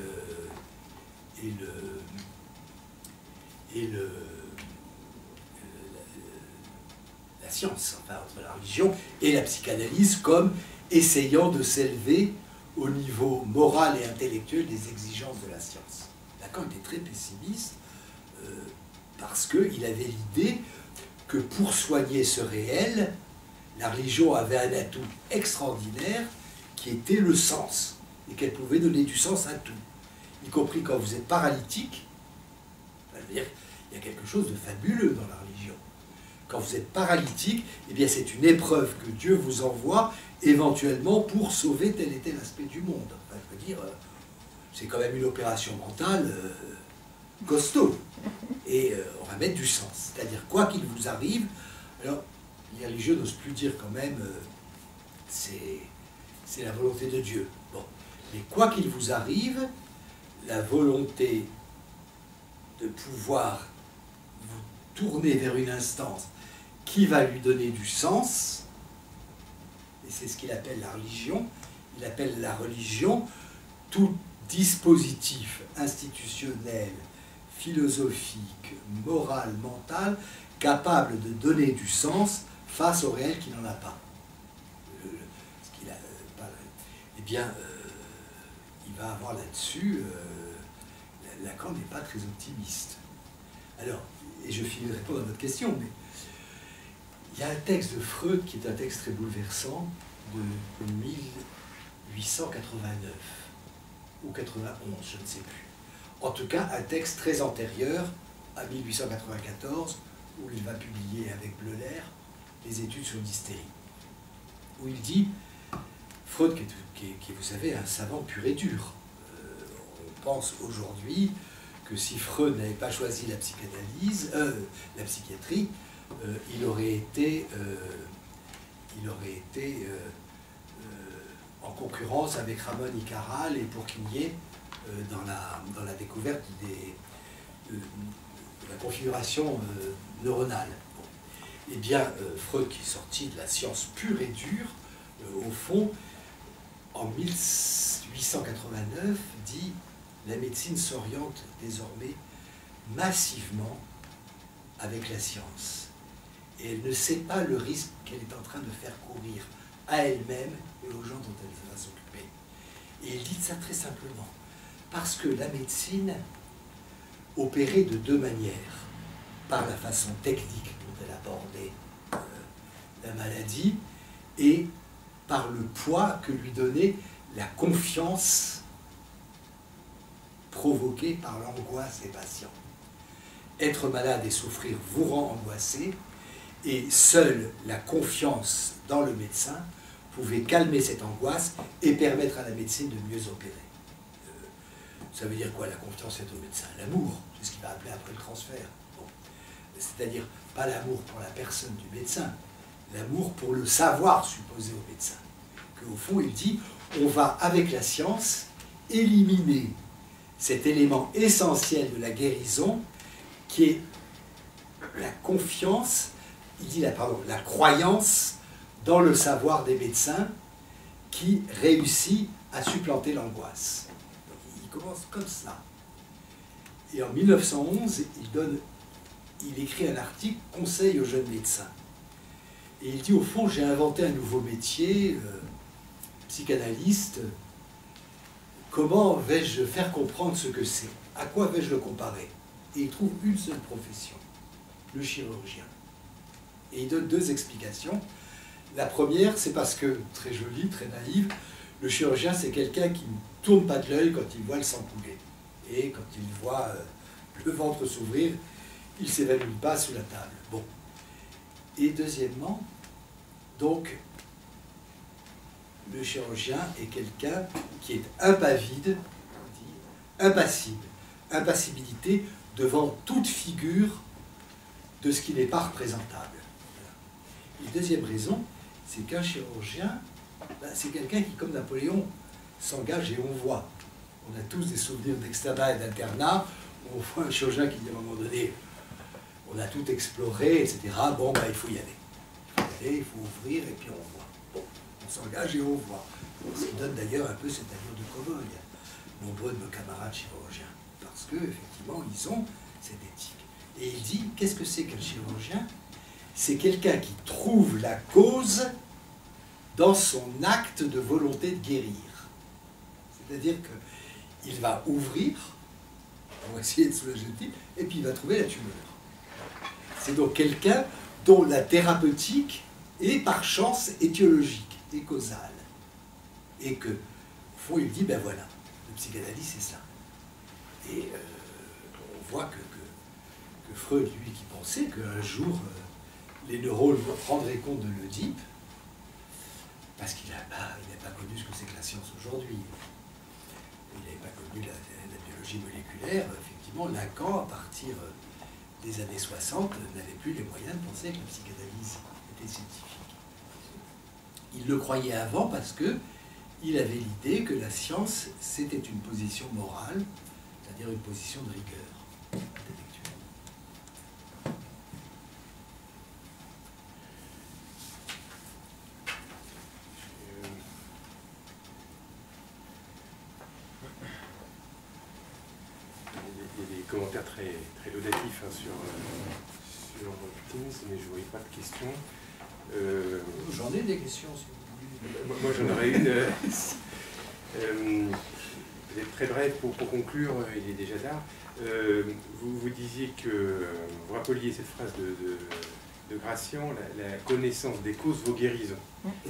la science, enfin entre la religion et la psychanalyse, comme essayant de s'élever au niveau moral et intellectuel des exigences de la science. Lacan était très pessimiste parce qu'il avait l'idée que pour soigner ce réel, la religion avait un atout extraordinaire qui était le sens, et qu'elle pouvait donner du sens à tout, y compris quand vous êtes paralytique. Je veux dire, il y a quelque chose de fabuleux dans la religion. Quand vous êtes paralytique, eh bien c'est une épreuve que Dieu vous envoie éventuellement pour sauver tel et tel aspect du monde. Enfin, je veux dire, c'est quand même une opération mentale costaud. Et on va mettre du sens. C'est-à-dire, quoi qu'il vous arrive, alors les religieux n'osent plus dire quand même c'est la volonté de Dieu. Bon. Mais quoi qu'il vous arrive, la volonté de pouvoir vous tourner vers une instance qui va lui donner du sens, et c'est ce qu'il appelle la religion. Il appelle la religion tout dispositif institutionnel, philosophique, moral, mental, capable de donner du sens face au réel qui n'en a pas. Eh bien, il va avoir là-dessus, Lacan n'est pas très optimiste. Alors, et je finirai pas dans votre question, mais il y a un texte de Freud qui est un texte très bouleversant de 1889 ou 91, je ne sais plus. En tout cas, un texte très antérieur à 1894, où il va publier avec Bleuler les études sur l'hystérie, où il dit Freud, qui est, vous savez, un savant pur et dur. On pense aujourd'hui que si Freud n'avait pas choisi la psychanalyse, la psychiatrie, il aurait été en concurrence avec Ramon y Caral et Pourquinier dans la découverte de la configuration neuronale. Bon. Eh bien, Freud, qui est sorti de la science pure et dure, au fond, en 1889, dit « La médecine s'oriente désormais massivement avec la science. Et elle ne sait pas le risque qu'elle est en train de faire courir à elle-même et aux gens dont elle va s'occuper. » Et il dit ça très simplement. Parce que la médecine opérait de deux manières. Par la façon technique dont elle abordait la maladie et par le poids que lui donnait la confiance provoquée par l'angoisse des patients. Être malade et souffrir vous rend angoissé, et seule la confiance dans le médecin pouvait calmer cette angoisse et permettre à la médecine de mieux opérer. Ça veut dire quoi, la confiance est au médecin? L'amour, c'est ce qu'il va appeler après le transfert. Bon. C'est-à-dire pas l'amour pour la personne du médecin, l'amour pour le savoir supposé au médecin. Qu'au fond, il dit, on va, avec la science, éliminer cet élément essentiel de la guérison, qui est la confiance, il dit la croyance dans le savoir des médecins qui réussit à supplanter l'angoisse. Il commence comme ça. Et en 1911, il écrit un article « Conseil aux jeunes médecins ». Et il dit, au fond, j'ai inventé un nouveau métier, psychanalyste. Comment vais-je faire comprendre ce que c'est? À quoi vais-je le comparer? Et il trouve une seule profession, le chirurgien. Et il donne deux explications. La première, c'est parce que, très jolie, très naïve, le chirurgien, c'est quelqu'un qui ne tourne pas de l'œil quand il voit le sang couler. Et quand il voit le ventre s'ouvrir, il ne s'évanouit pas sous la table. Bon. Et deuxièmement, donc, le chirurgien est quelqu'un qui est impavide, impassible. Impassibilité devant toute figure de ce qui n'est pas représentable. Et deuxième raison, c'est qu'un chirurgien, c'est quelqu'un qui, comme Napoléon, s'engage et on voit. On a tous des souvenirs d'externat et d'internat, où on voit un chirurgien qui dit à un moment donné, on a tout exploré, etc. Bon, ben, il faut y aller. Il faut ouvrir et puis on voit. Bon, on s'engage et on voit. Ce qui donne d'ailleurs un peu cette allure de cow-boy. Nombreux de nos camarades chirurgiens. Parce qu'effectivement, ils ont cette éthique. Et il dit, qu'est-ce que c'est qu'un chirurgien? C'est quelqu'un qui trouve la cause dans son acte de volonté de guérir. C'est-à-dire qu'il va ouvrir, on va essayer de soulager le type, et puis il va trouver la tumeur. C'est donc quelqu'un dont la thérapeutique est par chance étiologique et causale. Et que, au fond, il dit, ben voilà, le psychanalyse, c'est ça. Et on voit que Freud, lui, qui pensait qu'un jour, les neurones prendraient compte de l'Oedipe, parce qu'il n'a pas connu ce que c'est que la science aujourd'hui. Il n'avait pas connu la biologie moléculaire. Effectivement, Lacan, à partir des années 60, n'avait plus les moyens de penser que la psychanalyse était scientifique. Il le croyait avant parce qu'il avait l'idée que la science, c'était une position morale, c'est-à-dire une position de rigueur intellectuelle. Il y a des commentaires très, très laudatifs hein, sur Teams, mais je ne voyais pas de questions. J'en ai des questions, si vous voulez. Moi, j'en aurais une. Peut-être très bref pour conclure, il est déjà tard. Vous disiez que vous rappeliez cette phrase de Gracian, la connaissance des causes vaut guérison.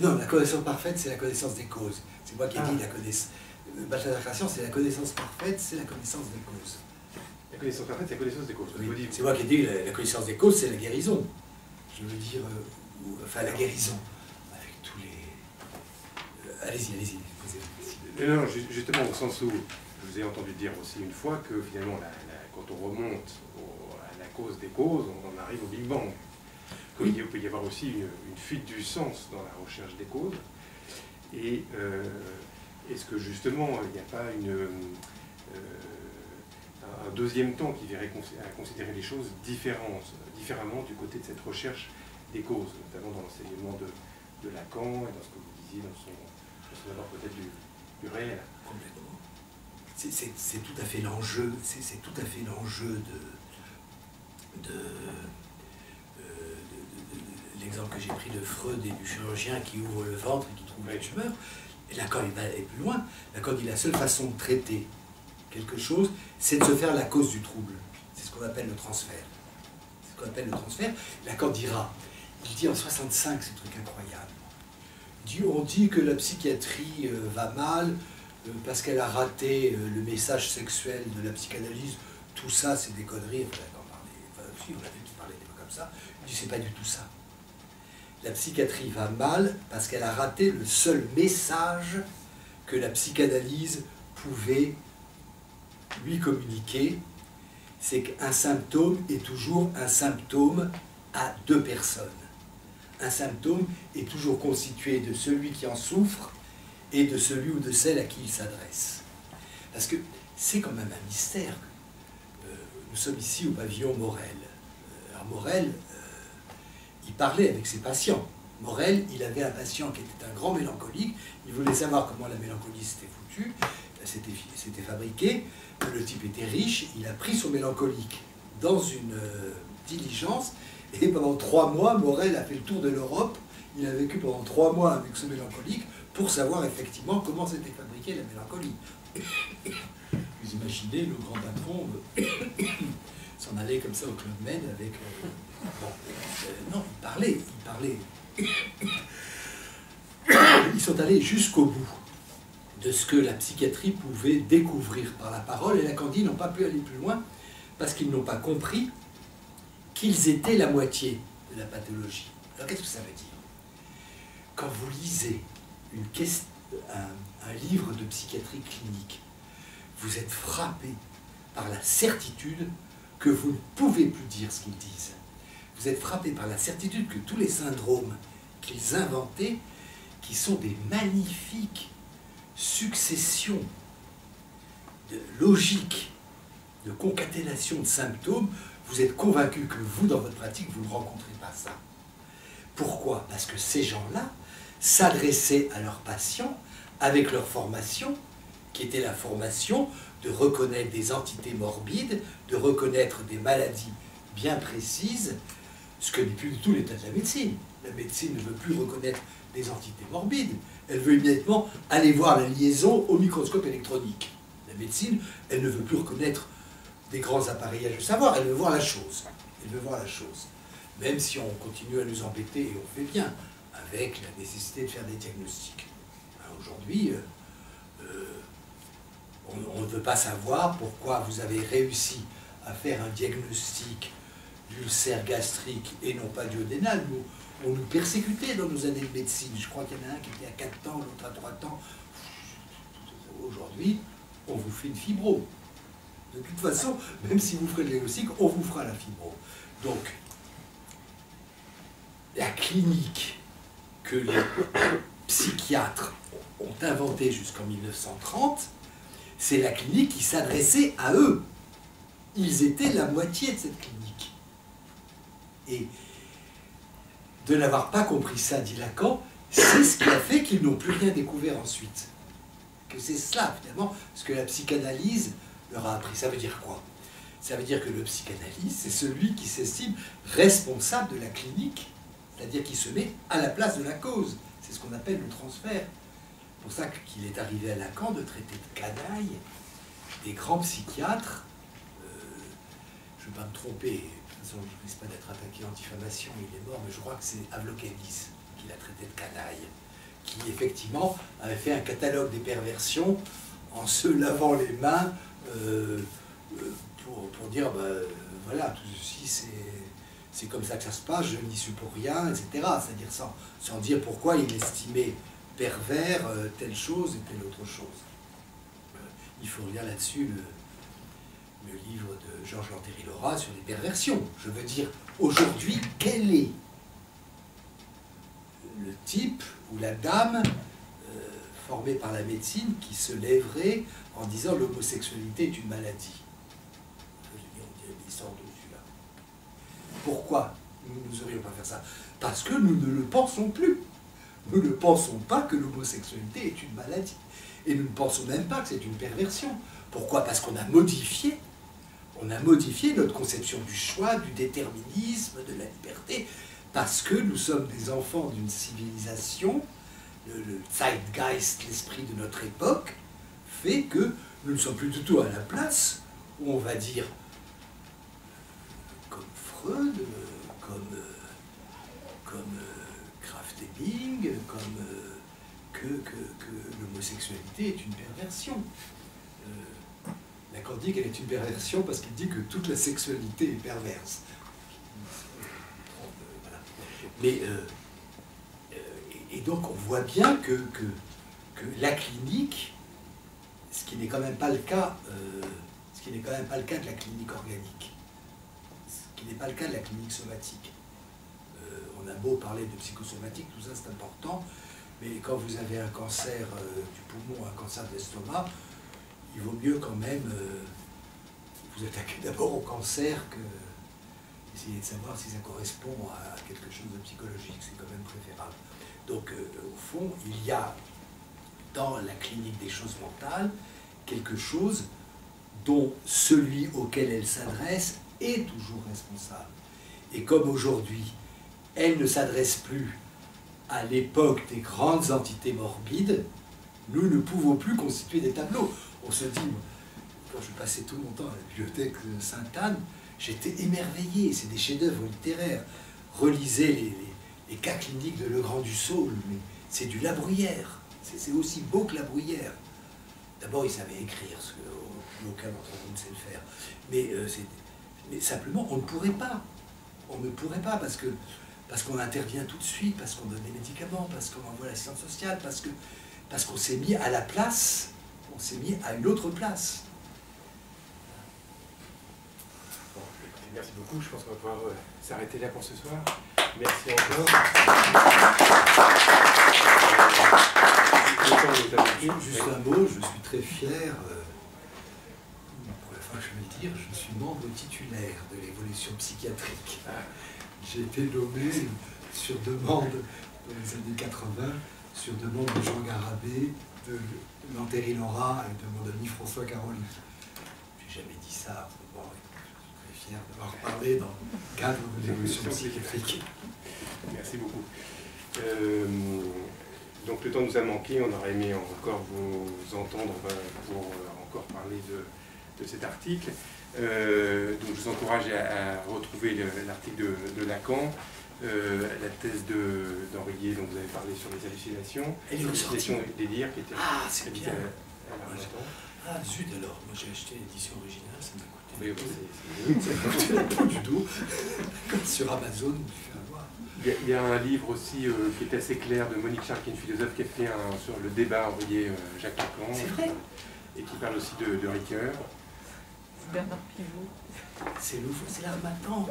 Non, la connaissance parfaite, c'est la connaissance des causes. C'est moi qui ai dit la connaissance. Balthazar Gracian, c'est la connaissance parfaite, c'est la connaissance des causes. La connaissance parfaite, c'est la connaissance des causes. Oui, c'est moi qui ai dit la connaissance des causes, c'est la guérison. Je veux dire, enfin la guérison, avec tous les... Allez-y, allez-y. Non, justement, au sens où je vous ai entendu dire aussi une fois que finalement, quand on remonte à la cause des causes, on arrive au Big Bang. Oui. Il peut y avoir aussi une fuite du sens dans la recherche des causes. Et est-ce que justement, il n'y a pas un deuxième temps qui viendrait à considérer les choses différemment du côté de cette recherche des causes, notamment dans l'enseignement de Lacan et dans ce que vous disiez dans son abord peut-être du réel. Complètement. C'est tout à fait l'enjeu. C'est tout à fait l'enjeu de l'exemple que j'ai pris de Freud et du chirurgien qui ouvre le ventre et qui trouve la tumeur. Et Lacan, il va aller plus loin. Lacan dit la seule façon de traiter quelque chose, c'est de se faire la cause du trouble. C'est ce qu'on appelle le transfert. C'est ce qu'on appelle le transfert. Lacan dira, il dit en 65, c'est un truc incroyable. On dit que la psychiatrie va mal parce qu'elle a raté le message sexuel de la psychanalyse. Tout ça, c'est des conneries. Si, on a vu qu'il parlait des mots comme ça. Il dit, c'est pas du tout ça. La psychiatrie va mal parce qu'elle a raté le seul message que la psychanalyse pouvait lui communiquer, c'est qu'un symptôme est toujours un symptôme à deux personnes. Un symptôme est toujours constitué de celui qui en souffre et de celui ou de celle à qui il s'adresse. Parce que c'est quand même un mystère. Nous sommes ici au pavillon Morel. Alors Morel, il parlait avec ses patients. Morel, il avait un patient qui était un grand mélancolique. Il voulait savoir comment la mélancolie s'était foutue, s'était fabriquée. Le type était riche. Il a pris son mélancolique dans une diligence. Et pendant 3 mois, Morel a fait le tour de l'Europe. Il a vécu pendant 3 mois avec ce mélancolique pour savoir effectivement comment s'était fabriquée la mélancolie. Vous imaginez le grand patron s'en aller comme ça au Club Med avec... non, il parlait. Ils sont allés jusqu'au bout de ce que la psychiatrie pouvait découvrir par la parole, et Lacan dit n'ont pas pu aller plus loin parce qu'ils n'ont pas compris qu'ils étaient la moitié de la pathologie. Alors qu'est-ce que ça veut dire? Quand vous lisez un livre de psychiatrie clinique, vous êtes frappé par la certitude que vous ne pouvez plus dire ce qu'ils disent. Vous êtes frappé par la certitude que tous les syndromes qu'ils inventaient, qui sont des magnifiques successions de logiques, de concaténation de symptômes, vous êtes convaincu que vous, dans votre pratique, vous ne rencontrez pas ça. Pourquoi? Parce que ces gens-là s'adressaient à leurs patients avec leur formation, qui était la formation de reconnaître des entités morbides, de reconnaître des maladies bien précises, ce que n'est plus du tout l'état de la médecine. La médecine ne veut plus reconnaître des entités morbides. Elle veut immédiatement aller voir la liaison au microscope électronique. La médecine, elle ne veut plus reconnaître des grands appareillages de savoir, elle veut voir la chose. Elle veut voir la chose. Même si on continue à nous embêter, et on fait bien, avec la nécessité de faire des diagnostics. Aujourd'hui, on ne veut pas savoir pourquoi vous avez réussi à faire un diagnostic d'ulcère gastrique et non pas duodénal. On nous persécutait dans nos années de médecine. Je crois qu'il y en a un qui était à 4 ans, l'autre à 3 ans. Aujourd'hui, on vous fait une fibro. De toute façon, même si vous ferez le diagnostic, on vous fera la fibro. Donc, la clinique que les psychiatres ont inventée jusqu'en 1930, c'est la clinique qui s'adressait à eux. Ils étaient la moitié de cette clinique. Et de n'avoir pas compris ça, dit Lacan, c'est ce qui a fait qu'ils n'ont plus rien découvert ensuite. Que c'est cela, finalement, ce que la psychanalyse leur a appris. Ça veut dire quoi? Ça veut dire que le psychanalyste, c'est celui qui s'estime responsable de la clinique, c'est-à-dire qui se met à la place de la cause. C'est ce qu'on appelle le transfert. C'est pour ça qu'il est arrivé à Lacan de traiter de canaille des grands psychiatres. Je ne vais pas me tromper, de toute façon je ne risque pas d'être attaqué en diffamation, il est mort, mais je crois que c'est Avlokadis qui l'a traité de canaille, qui effectivement avait fait un catalogue des perversions en se lavant les mains pour dire, voilà, tout ceci c'est comme ça que ça se passe, je n'y suis pour rien, etc. C'est-à-dire sans dire pourquoi il estimait pervers telle chose et telle autre chose. Il faut lire là-dessus le livre de Georges Lanteri-Laura sur les perversions. Je veux dire, aujourd'hui, quel est le type ou la dame formée par la médecine qui se lèverait en disant l'homosexualité est une maladie? Je veux dire, on dirait une histoire de celui-là. Pourquoi nous n'oserions pas faire ça? Parce que nous ne le pensons plus. Nous ne pensons pas que l'homosexualité est une maladie. Et nous ne pensons même pas que c'est une perversion. Pourquoi? Parce qu'on a modifié notre conception du choix, du déterminisme, de la liberté, parce que nous sommes des enfants d'une civilisation, le Zeitgeist, l'esprit de notre époque, fait que nous ne sommes plus du tout à la place où on va dire, comme Freud, comme Kraft-Ebing, que l'homosexualité est une perversion. Lacan dit qu'elle est une perversion parce qu'il dit que toute la sexualité est perverse. Voilà. Mais, et donc on voit bien que la clinique, ce qui n'est quand même pas le cas, de la clinique organique, ce qui n'est pas le cas de la clinique somatique. On a beau parler de psychosomatique, tout ça c'est important, mais quand vous avez un cancer du poumon, un cancer de l'estomac, il vaut mieux quand même vous attaquer d'abord au cancer que essayer de savoir si ça correspond à quelque chose de psychologique, c'est quand même préférable. Donc au fond, il y a dans la clinique des choses mentales quelque chose dont celui auquel elle s'adresse est toujours responsable. Et comme aujourd'hui, elle ne s'adresse plus à l'époque des grandes entités morbides, nous ne pouvons plus constituer des tableaux. On se dit, quand je passais tout mon temps à la bibliothèque de Sainte-Anne, j'étais émerveillé, c'est des chefs-d'œuvre littéraires. Relisez les cas cliniques de Legrand du Saule, mais c'est du La Bruyère, c'est aussi beau que La Bruyère. D'abord, il savait écrire, ce qu'aucun d'entre nous ne sait le faire. Mais simplement, on ne pourrait pas. On ne pourrait pas parce qu'on intervient tout de suite, parce qu'on donne des médicaments, parce qu'on envoie l'assistance sociale, parce qu'on s'est mis à la place, on s'est mis à une autre place. Bon, écoutez, merci beaucoup. Je pense qu'on va pouvoir s'arrêter là pour ce soir. Merci encore. Juste un mot, je suis très fier, pour la fois que je vais le dire, je suis membre titulaire de l'évolution psychiatrique. J'ai été nommé sur demande dans les années 80, sur demande de Jean Garabé, de Lanteri-Laura et de mon ami François Caroli. J'ai jamais dit ça, bon, je suis très fier d'avoir parlé dans le cadre de l'évolution psychiatrique. Merci beaucoup. Donc le temps nous a manqué, on aurait aimé encore vous entendre pour encore parler de cet article. Donc je vous encourage à retrouver l'article de Lacan, la thèse d'Henriet dont vous avez parlé sur les hallucinations, hallucinations et délire qui était c'est bien. Ah zut alors, moi j'ai acheté l'édition originale, ça m'a coûté. Oui, ça m'a coûté la peau du dos. Comme sur Amazon, je fais avoir. Il y a un livre aussi qui est assez clair de Monique Charles, qui est une philosophe qui a fait sur le débat Henriet-Jacques Lacan, et qui parle aussi de Ricoeur. Bernard Pivot. C'est nouveau, c'est l'Harmattan.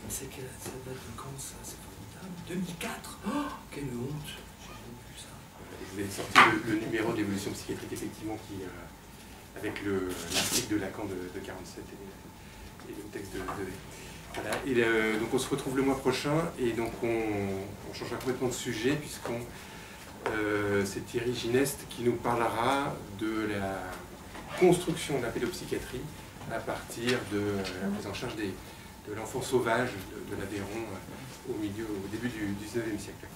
C'est que ça date de quand ça? C'est formidable. 2004. Oh, quelle honte. J'ai jamais vu ça. Vous avez sorti le numéro de l'évolution psychiatrique, effectivement, qui, avec l'article de Lacan de 47 et le texte de voilà. Et donc on se retrouve le mois prochain, et donc on changera complètement de sujet, puisqu'on c'est Thierry Gineste qui nous parlera de la construction de la pédopsychiatrie à partir de la prise en charge de l'enfant sauvage de l'Aveyron au début du 19e siècle.